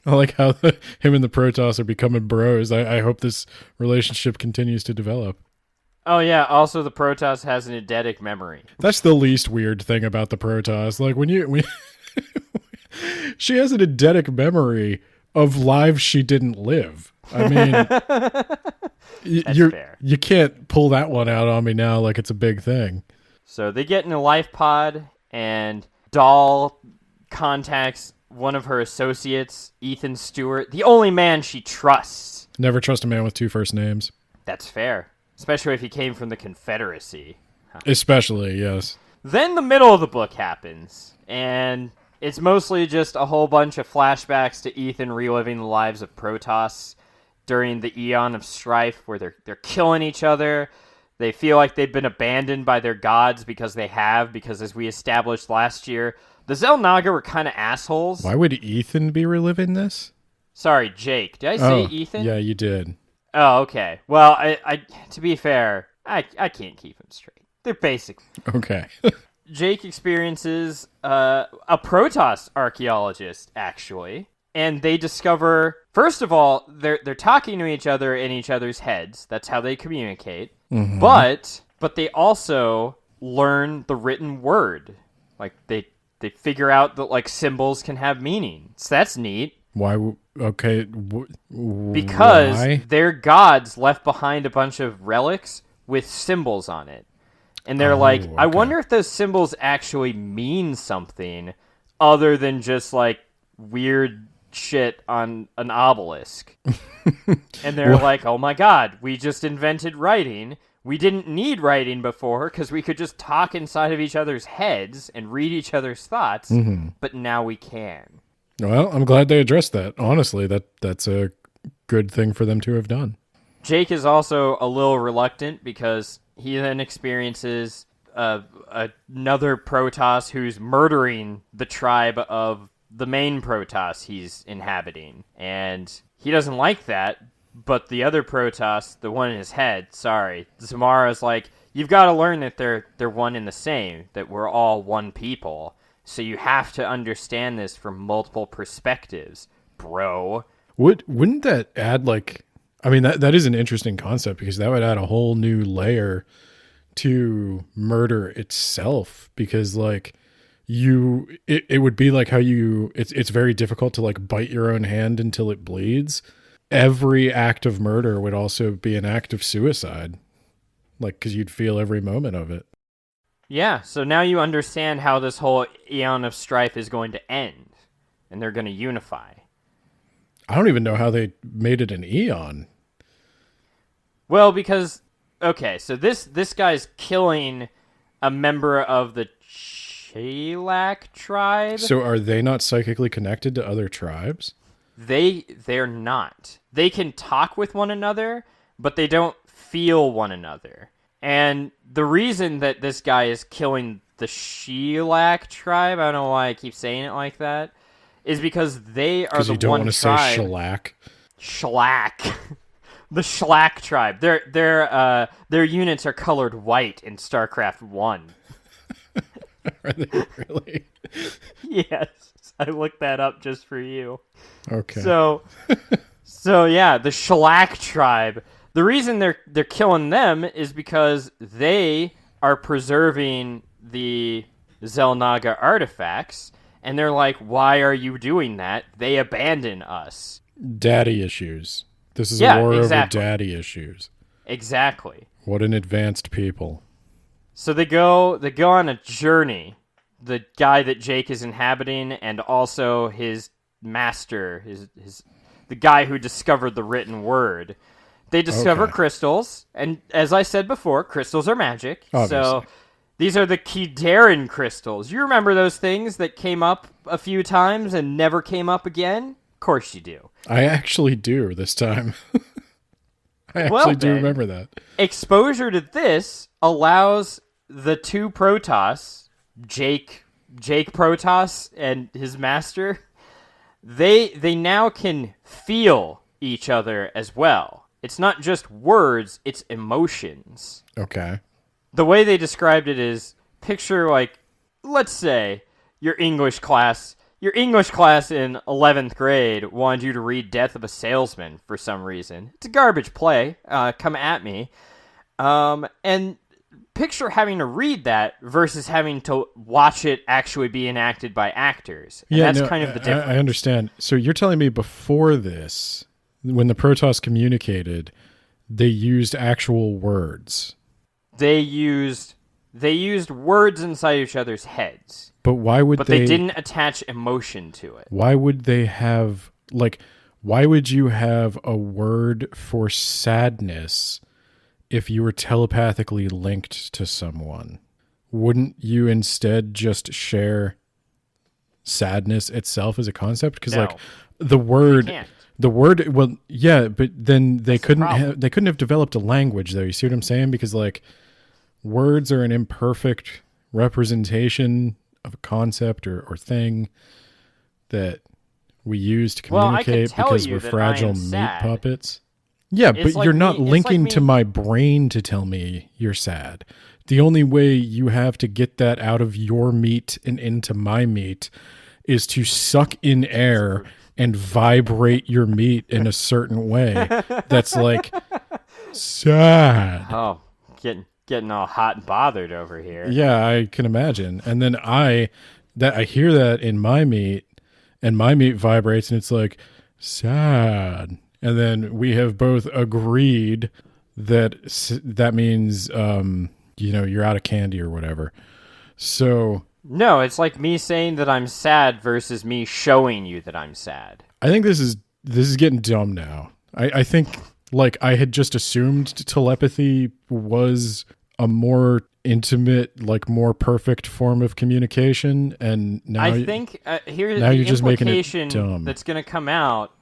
I like how him and the Protoss are becoming bros. I hope this relationship continues to develop. Oh, yeah. Also, the Protoss has an eidetic memory. That's the least weird thing about the Protoss. Like, when she has an eidetic memory of lives she didn't live. I mean, you can't pull that one out on me now like it's a big thing. So they get in a life pod, and Doll contacts one of her associates, Ethan Stewart, the only man she trusts. Never trust a man with two first names. That's fair. Especially if he came from the Confederacy. Especially, yes. Then the middle of the book happens, and it's mostly just a whole bunch of flashbacks to Ethan reliving the lives of Protoss during the Eon of Strife, where they're killing each other. They feel like they've been abandoned by their gods because as we established last year, the Xel'Naga were kind of assholes. Why would Ethan be reliving this? Sorry, Jake. Did I say Ethan? Yeah, you did. Oh, okay. Well, I to be fair, I can't keep them straight. They're basic. Okay. Jake experiences a Protoss archaeologist, actually, and they discover, first of all, they're talking to each other in each other's heads. That's how they communicate. Mm-hmm. But they also learn the written word. Like, they figure out that, like, symbols can have meaning. So that's neat. Why? Okay. Because why? Their gods left behind a bunch of relics with symbols on it. And they're okay. I wonder if those symbols actually mean something other than just, like, weird shit on an obelisk. And they're like, oh my god, we just invented writing. We didn't need writing before because we could just talk inside of each other's heads and read each other's thoughts, but now we can. Well, I'm glad they addressed that. Honestly, that's a good thing for them to have done. Jake is also a little reluctant because he then experiences another Protoss who's murdering the tribe of the main Protoss he's inhabiting. And he doesn't like that, but the other Protoss, the one in his head, Zamara's like, you've got to learn that they're one and the same, that we're all one people. So you have to understand this from multiple perspectives, bro. Wouldn't that add, like... I mean, that is an interesting concept because that would add a whole new layer to murder itself because, like, it would be like how it's very difficult to, like, bite your own hand until it bleeds. Every act of murder would also be an act of suicide, like, because you'd feel every moment of it. Yeah, so now you understand how this whole Eon of Strife is going to end, and they're going to unify. I don't even know how they made it an Eon. Well, because, okay, so this guy's killing a member of the Chelak tribe. So are they not psychically connected to other tribes? They're not. They can talk with one another, but they don't feel one another. And the reason that this guy is killing the Chelak tribe, I don't know why I keep saying it like that, is because they are the one tribe. Because you don't want to say shellac. Shellac. The Shellac tribe. Their units are colored white in Starcraft 1. Are they really? Yes. I looked that up just for you. Okay. So yeah, the Shellac tribe. The reason they're killing them is because they are preserving the Xel'Naga artifacts, and they're like, why are you doing that? They abandon us. Daddy issues. This is a war over daddy issues. Exactly. What an advanced people. So they go on a journey. The guy that Jake is inhabiting, and also his master, the guy who discovered the written word. They discover crystals, and as I said before, crystals are magic. Obviously. So these are the Kidaran crystals. You remember those things that came up a few times and never came up again? Of course you do. I actually do this time. I actually do remember that. Exposure to this allows the two Protoss, Jake Protoss and his master, they now can feel each other as well. It's not just words, it's emotions. Okay. The way they described it is, picture, like, let's say your English class in 11th grade wanted you to read Death of a Salesman for some reason. It's a garbage play. Come at me. And picture having to read that versus having to watch it actually be enacted by actors. And that's kind of the difference. I understand. So you're telling me before this, when the Protoss communicated, they used actual words. They used words inside each other's heads. But why would But they didn't attach emotion to it. Why would they have, like, why would you have a word for sadness if you were telepathically linked to someone? Wouldn't you instead just share sadness itself as a concept? Because, like, the word, well, yeah, but then they couldn't have developed a language, though. You see what I'm saying? Because, like, words are an imperfect representation of a concept or thing that we use to communicate because we're fragile meat puppets. Yeah, but you're not linking to my brain to tell me you're sad. The only way you have to get that out of your meat and into my meat is to suck in air and vibrate your meat in a certain way that's like sad. Oh, getting all hot and bothered over here. Yeah, I can imagine. And then I hear that in my meat, and my meat vibrates, and it's like sad. And then we have both agreed that means you're out of candy or whatever. So no, it's like me saying that I'm sad versus me showing you that I'm sad. I think this is getting dumb now. I think, like, I had just assumed telepathy was a more intimate, like, more perfect form of communication, and now I think here's now the you're just making it implication dumb. that's going to come out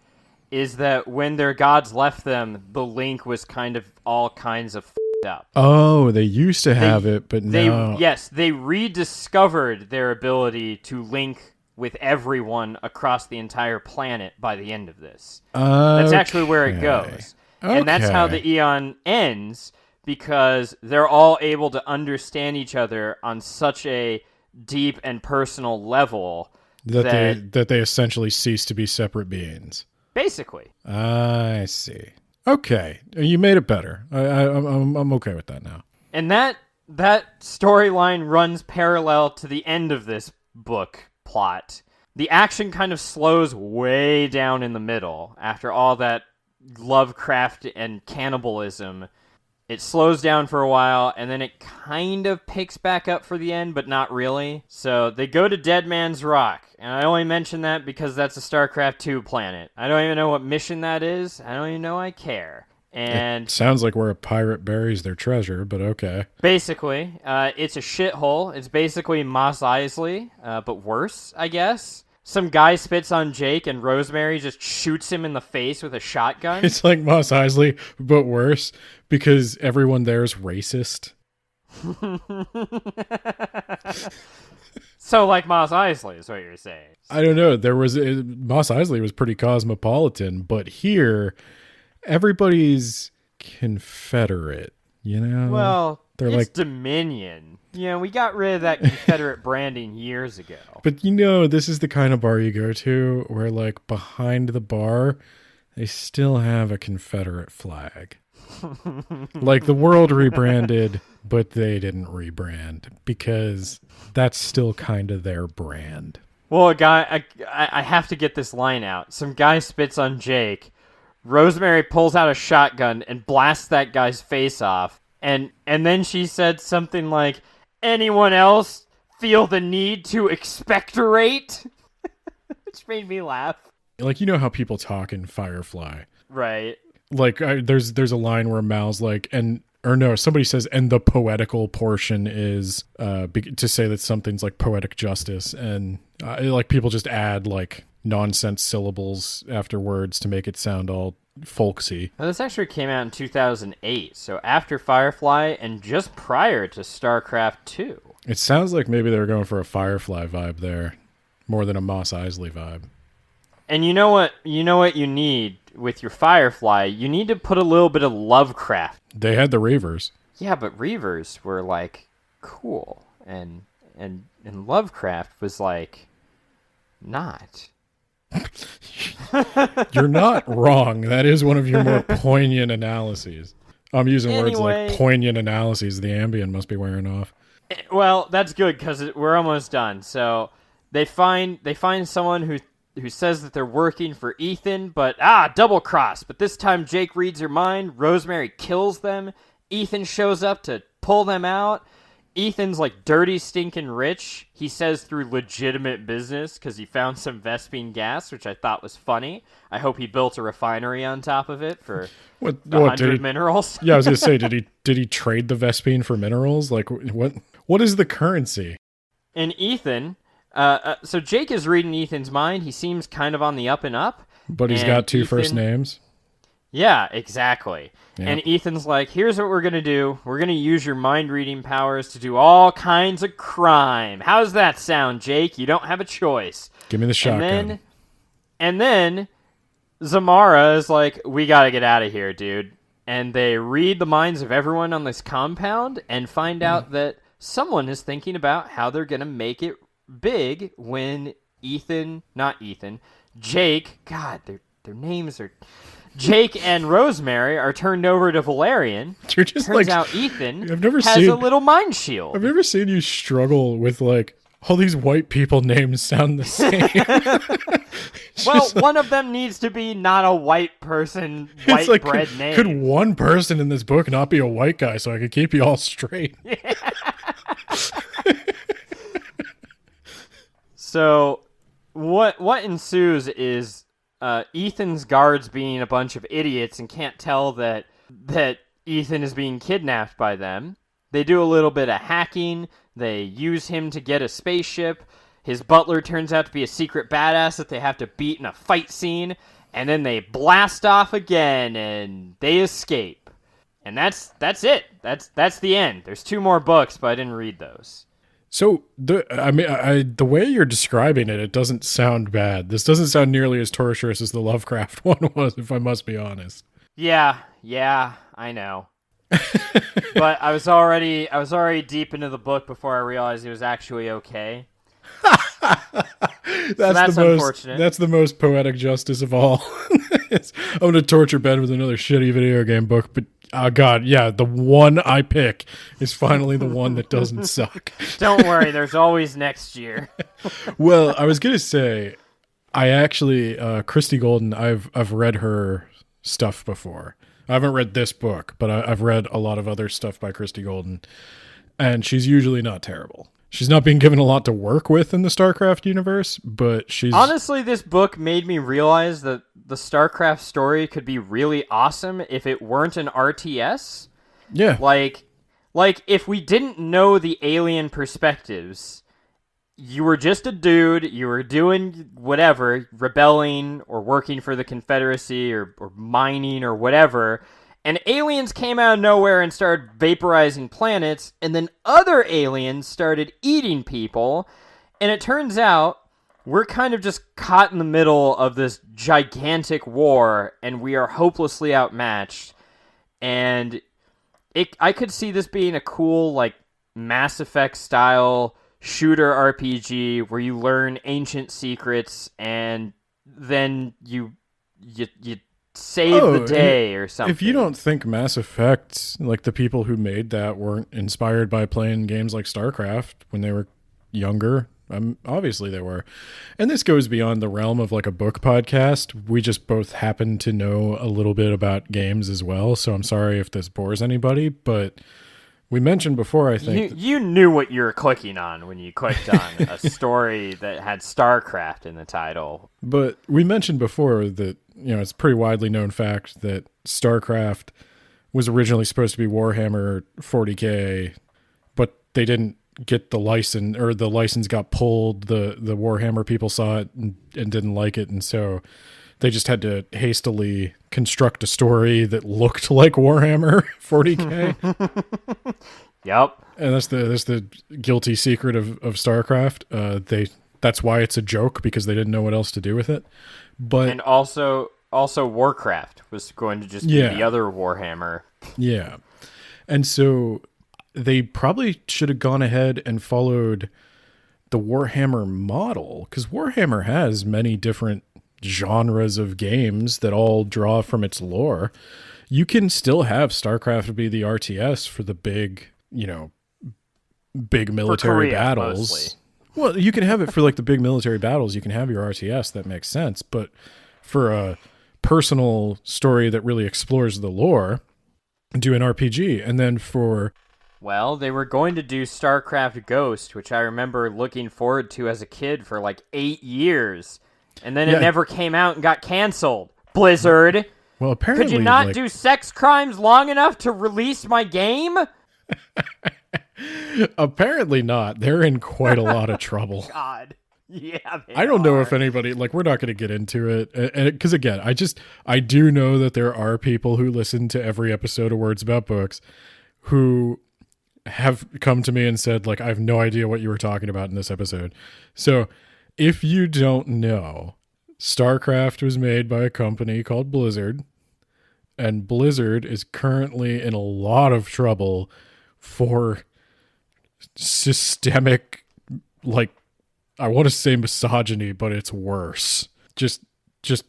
is that when their gods left them, the link was kind of all kinds of f***ed up. Oh, they used to have it, but now... Yes, they rediscovered their ability to link with everyone across the entire planet by the end of this. That's actually where it goes. Okay. And that's how the Eon ends, because they're all able to understand each other on such a deep and personal level that they essentially cease to be separate beings. Basically. I see. Okay, you made it better. I'm okay with that now. And that storyline runs parallel to the end of this book plot. The action kind of slows way down in the middle after all that Lovecraft and cannibalism. It slows down for a while, and then it kind of picks back up for the end, but not really. So they go to Dead Man's Rock, and I only mention that because that's a StarCraft 2 planet. I don't even know what mission that is. I don't even know I care. And it sounds like where a pirate buries their treasure, but okay. Basically, it's a shithole. It's basically Mos Eisley, but worse, I guess. Some guy spits on Jake, and Rosemary just shoots him in the face with a shotgun. It's like Mos Eisley, but worse, because everyone there is racist. So like Mos Eisley is what you're saying. I don't know. Mos Eisley was pretty cosmopolitan, but here, everybody's Confederate, you know? Well, they're it's like Dominion. Yeah, we got rid of that Confederate branding years ago. But this is the kind of bar you go to where, like, behind the bar, they still have a Confederate flag. Like, the world rebranded, but they didn't rebrand because that's still kind of their brand. Well, I have to get this line out. Some guy spits on Jake. Rosemary pulls out a shotgun and blasts that guy's face off. And then she said something like, "Anyone else feel the need to expectorate?" Which made me laugh. Like, you know how people talk in Firefly. Right. Like, there's a line where Mal's like, somebody says, and the poetical portion is to say that something's like poetic justice. And like people just add like nonsense syllables after words to make it sound all folksy. Well, this actually came out in 2008, so after Firefly and just prior to Starcraft 2. It sounds like maybe they were going for a Firefly vibe there, more than a Mos Eisley vibe. And you know what you need with your Firefly? You need to put a little bit of Lovecraft. They had the Reavers. Yeah, but Reavers were like cool, and Lovecraft was like not. You're not wrong. That is one of your more poignant analyses. I'm using words like poignant analyses. The Ambien must be wearing off. Well, that's good because we're almost done. So they find someone who says that they're working for Ethan, but double cross. But this time Jake reads her mind. Rosemary kills them. Ethan shows up to pull them out. Ethan's like dirty, stinking rich. He says through legitimate business because he found some Vespine gas, which I thought was funny. I hope he built a refinery on top of it for 100 minerals. Yeah, I was gonna say, did he trade the Vespine for minerals? Like what is the currency? And Ethan, so Jake is reading Ethan's mind. He seems kind of on the up and up, but he's got two first names. Yeah, exactly. Yep. And Ethan's like, here's what we're going to do. We're going to use your mind-reading powers to do all kinds of crime. How's that sound, Jake? You don't have a choice. Give me the shotgun. And then Zamara is like, we got to get out of here, dude. And they read the minds of everyone on this compound and find out that someone is thinking about how they're going to make it big when Jake, God, their names are... Jake and Rosemary are turned over to Valerian. You're just Turns out Ethan has a little mind shield. I've never seen you struggle with like all these white people names sound the same. Well, one of them needs to be not a white person, white like, bread name. Could one person in this book not be a white guy so I could keep you all straight? Yeah. So what ensues is Ethan's guards being a bunch of idiots and can't tell that Ethan is being kidnapped by them. They do a little bit of hacking. They use him to get a spaceship. His butler turns out to be a secret badass that they have to beat in a fight scene. And then they blast off again and they escape. And that's it. That's the end. There's 2 more books, but I didn't read those. So the way you're describing it, it doesn't sound bad. This doesn't sound nearly as torturous as the Lovecraft one was, if I must be honest. Yeah, I know. But I was already deep into the book before I realized it was actually okay. That's unfortunate. That's the most poetic justice of all. I'm going to torture Ben with another shitty video game book, but oh god, yeah, the one I pick is finally the one that doesn't suck. Don't worry, there's always next year. Well, I was going to say, I actually, Christie Golden, I've read her stuff before. I haven't read this book, but I've read a lot of other stuff by Christie Golden, and she's usually not terrible. She's not being given a lot to work with in the Starcraft universe, but she's... Honestly, this book made me realize that the Starcraft story could be really awesome if it weren't an RTS. Yeah. Like if we didn't know the alien perspectives, you were just a dude, you were doing whatever, rebelling or working for the Confederacy or mining or whatever, and aliens came out of nowhere and started vaporizing planets, and then other aliens started eating people, and it turns out we're kind of just caught in the middle of this gigantic war, and we are hopelessly outmatched, and I could see this being a cool, like, Mass Effect style shooter RPG where you learn ancient secrets and then you save the day or something. If you don't think Mass Effect, like the people who made that weren't inspired by playing games like StarCraft when they were younger, obviously they were. And this goes beyond the realm of like a book podcast. We just both happen to know a little bit about games as well, so I'm sorry if this bores anybody, but we mentioned before, I think... You knew what you were clicking on when you clicked on a story that had StarCraft in the title. But we mentioned before that, you know, it's a pretty widely known fact that StarCraft was originally supposed to be Warhammer 40K, but they didn't get the license, or the license got pulled. The Warhammer people saw it and didn't like it, and so they just had to hastily construct a story that looked like Warhammer 40K. Yep. And that's the guilty secret of StarCraft. That's why it's a joke, because they didn't know what else to do with it. But And also Warcraft was going to just be the other Warhammer. Yeah. And so they probably should have gone ahead and followed the Warhammer model, because Warhammer has many different genres of games that all draw from its lore. You can still have StarCraft be the RTS for the big, big military Korea, battles. mostly. Well, you can have it for like the big military battles. You can have your RTS. That makes sense. But for a personal story that really explores the lore, do an RPG. And then Well, they were going to do StarCraft Ghost, which I remember looking forward to as a kid for like 8 years. And then it never came out and got canceled. Blizzard. Well, apparently, could you not do sex crimes long enough to release my game? Apparently not. They're in quite a lot of trouble. God. Yeah, I don't know if anybody, we're not going to get into it. Because again, I do know that there are people who listen to every episode of Words About Books who have come to me and said, I have no idea what you were talking about in this episode. So if you don't know, StarCraft was made by a company called Blizzard, and Blizzard is currently in a lot of trouble for systemic, I want to say misogyny, but it's worse. Just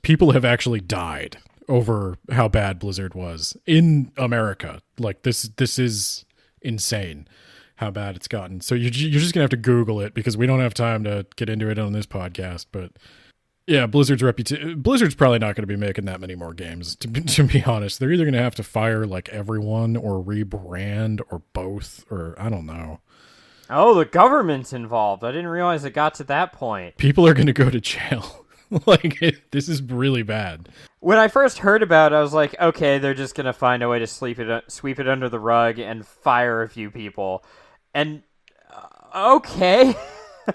people have actually died over how bad Blizzard was in America. This is insane how bad it's gotten. So you're just gonna have to Google it, because we don't have time to get into it on this podcast. But yeah, Blizzard's probably not going to be making that many more games. To be honest, they're either going to have to fire everyone, or rebrand, or both, or I don't know. Oh, the government's involved. I didn't realize it got to that point. People are going to go to jail. This is really bad. When I first heard about it, I was like, okay, they're just going to find a way to sweep it under the rug and fire a few people. And, okay.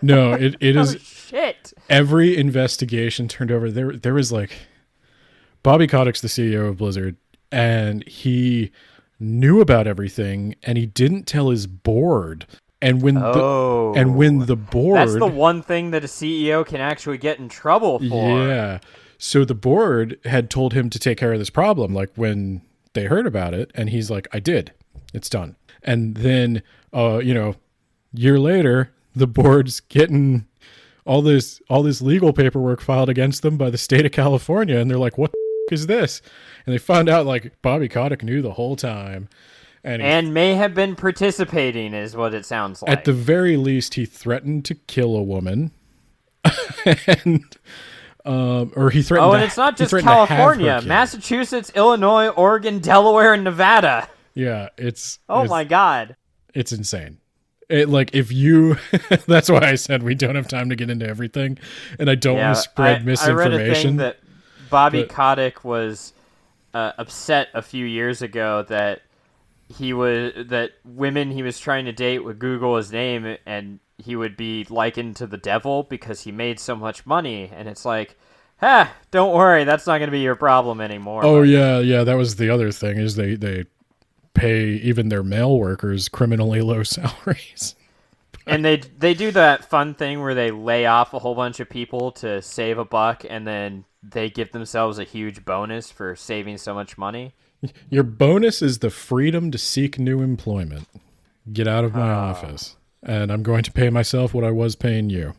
No, it is. Oh, shit. Every investigation turned over. There was Bobby Kotick's the CEO of Blizzard, and he knew about everything, and he didn't tell his board. And when the board, that's the one thing that a CEO can actually get in trouble for. Yeah. So the board had told him to take care of this problem, when they heard about it, and he's like, I did. It's done. And then, year later, the board's getting all this legal paperwork filed against them by the state of California, and they're like, what the is this? And they found out Bobby Kotick knew the whole time. And may have been participating, is what it sounds like. At the very least, he threatened to kill a woman. Or he threatened. Oh, and it's not just California. Massachusetts, Illinois, Oregon, Delaware, and Nevada. Yeah, it's... my God. It's insane. If you... That's why I said we don't have time to get into everything. And I don't want to spread misinformation. I read a thing that Bobby Kotick was upset a few years ago that women he was trying to date would Google his name and he would be likened to the devil because he made so much money. And it's don't worry, that's not going to be your problem anymore. Oh, yeah, that was the other thing, is they pay even their male workers criminally low salaries. And they do that fun thing where they lay off a whole bunch of people to save a buck, and then they give themselves a huge bonus for saving so much money. Your bonus is the freedom to seek new employment. Get out of my office. And I'm going to pay myself what I was paying you.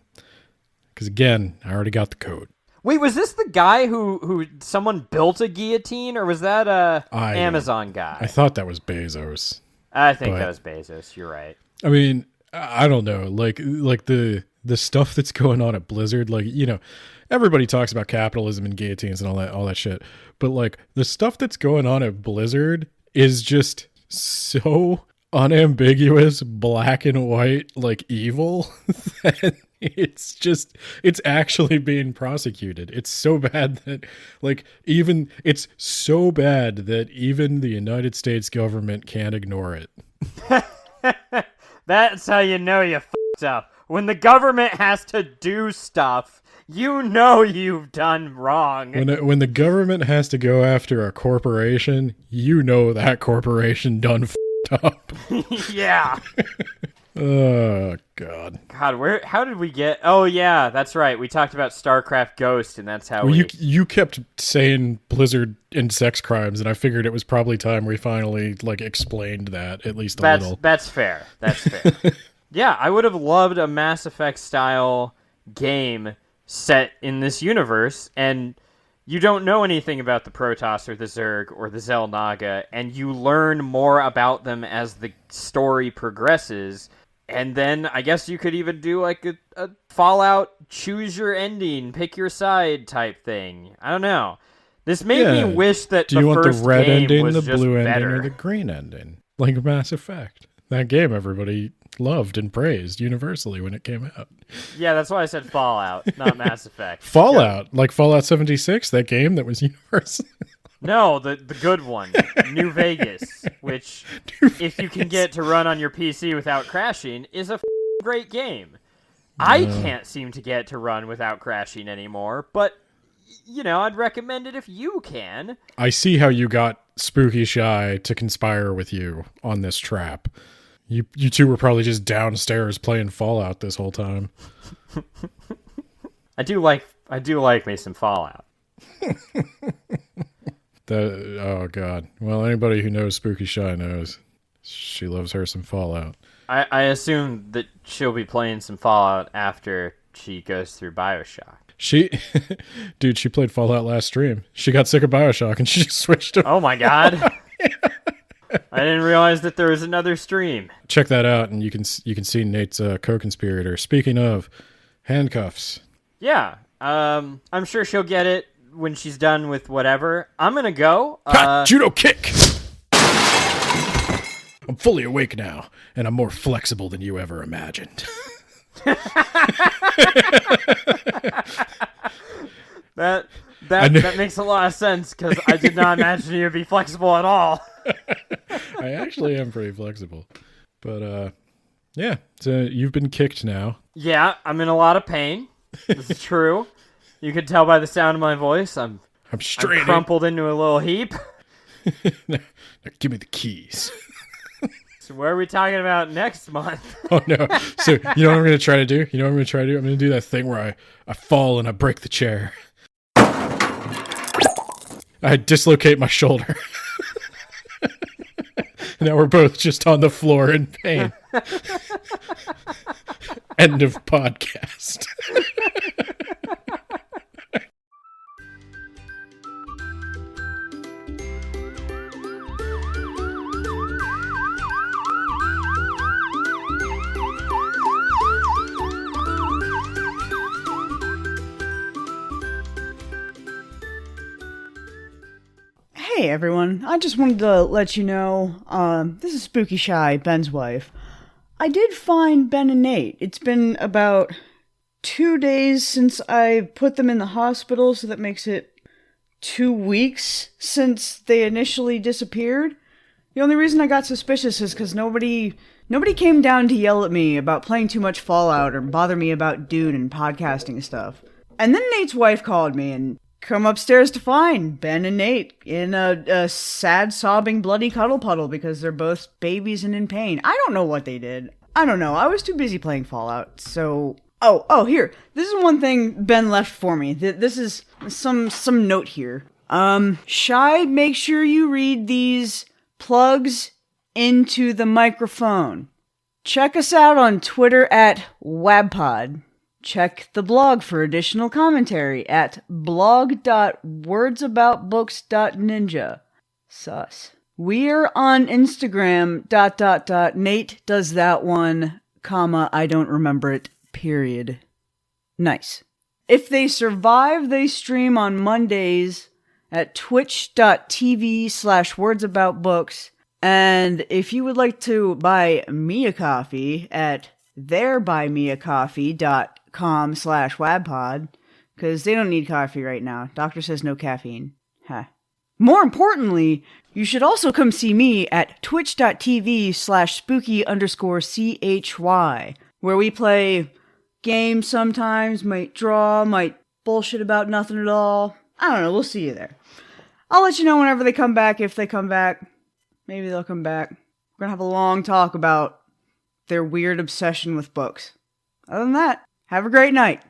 Because again, I already got the code. Wait, was this the guy who someone built a guillotine, or was that Amazon guy? I thought that was Bezos. I think that was Bezos. You're right. I mean, I don't know. The stuff that's going on at Blizzard, everybody talks about capitalism and guillotines and all that shit. But the stuff that's going on at Blizzard is just so unambiguous, black and white, evil that it's actually being prosecuted. It's so bad that even the United States government can't ignore it. That's how you know you f***ed up. When the government has to do stuff, You know you've done wrong. When the government has to go after a corporation, you know that corporation done f***ed up. Yeah. Oh, God. God, how did we get... Oh, yeah, that's right. We talked about Starcraft Ghost, and that's how You kept saying Blizzard and sex crimes, and I figured it was probably time we finally, explained that, at least a little. That's fair. That's fair. Yeah, I would have loved a Mass Effect-style game set in this universe, and you don't know anything about the Protoss or the Zerg or the Xel'Naga, and you learn more about them as the story progresses. And then I guess you could even do a Fallout choose your ending, pick your side type thing. I don't know. This made me wish that do you want the red game ending, was the just blue better. ending, or the green ending? Like Mass Effect. That game everybody loved and praised universally when it came out. Yeah, that's why I said Fallout, not Mass Effect. Fallout, like Fallout 76, that game that was universal. No, the good one, New Vegas, which, if you can get to run on your PC without crashing, is a great game. I can't seem to get to run without crashing anymore, but, I'd recommend it if you can. I see how you got Spooky Shy to conspire with you on this trap. You two were probably just downstairs playing Fallout this whole time. I do like me some Fallout. Oh, God. Well, anybody who knows Spooky Shy knows she loves her some Fallout. I assume that she'll be playing some Fallout after she goes through BioShock. She played Fallout last stream. She got sick of BioShock and she just switched to... Oh, my God. I didn't realize that there was another stream. Check that out, and you can see Nate's co-conspirator. Speaking of handcuffs. Yeah. I'm sure she'll get it when she's done with whatever. I'm gonna go. Judo kick! I'm fully awake now, and I'm more flexible than you ever imagined. That makes a lot of sense, because I did not imagine you would be flexible at all. I actually am pretty flexible. But, yeah, so you've been kicked now. Yeah, I'm in a lot of pain. This is true. You can tell by the sound of my voice. I'm crumpled into a little heap. Now, give me the keys. So what are we talking about next month? Oh, no. So, you know what I'm going to try to do? I'm going to do that thing where I fall and I break the chair. I dislocate my shoulder. Now we're both just on the floor in pain. End of podcast. Hey everyone, I just wanted to let you know, this is Spooky Shy, Ben's wife. I did find Ben and Nate. It's been about 2 days since I put them in the hospital, so that makes it 2 weeks since they initially disappeared. The only reason I got suspicious is because nobody came down to yell at me about playing too much Fallout or bother me about Dune and podcasting and stuff. And then Nate's wife called me and come upstairs to find Ben and Nate in a sad, sobbing, bloody cuddle puddle because they're both babies and in pain. I don't know what they did. I don't know. I was too busy playing Fallout, so... Oh, here. This is one thing Ben left for me. This is some note here. Shy, make sure you read these plugs into the microphone. Check us out on Twitter at WabPod. Check the blog for additional commentary at blog.wordsaboutbooks.ninja. Sus. We're on Instagram, ... Nate does that one, I don't remember it, period. Nice. If they survive, they stream on Mondays at twitch.tv/wordsaboutbooks. And if you would like to buy me a coffee at theirbuymeacoffee.com/wabpod, because they don't need coffee right now. Doctor says no caffeine. Huh. More importantly, you should also come see me at twitch.tv/spooky_CHY, where we play game sometimes, might draw, might bullshit about nothing at all. I don't know, we'll see you there. I'll let you know whenever they come back, if they come back. Maybe they'll come back. We're gonna have a long talk about their weird obsession with books. Other than that, have a great night.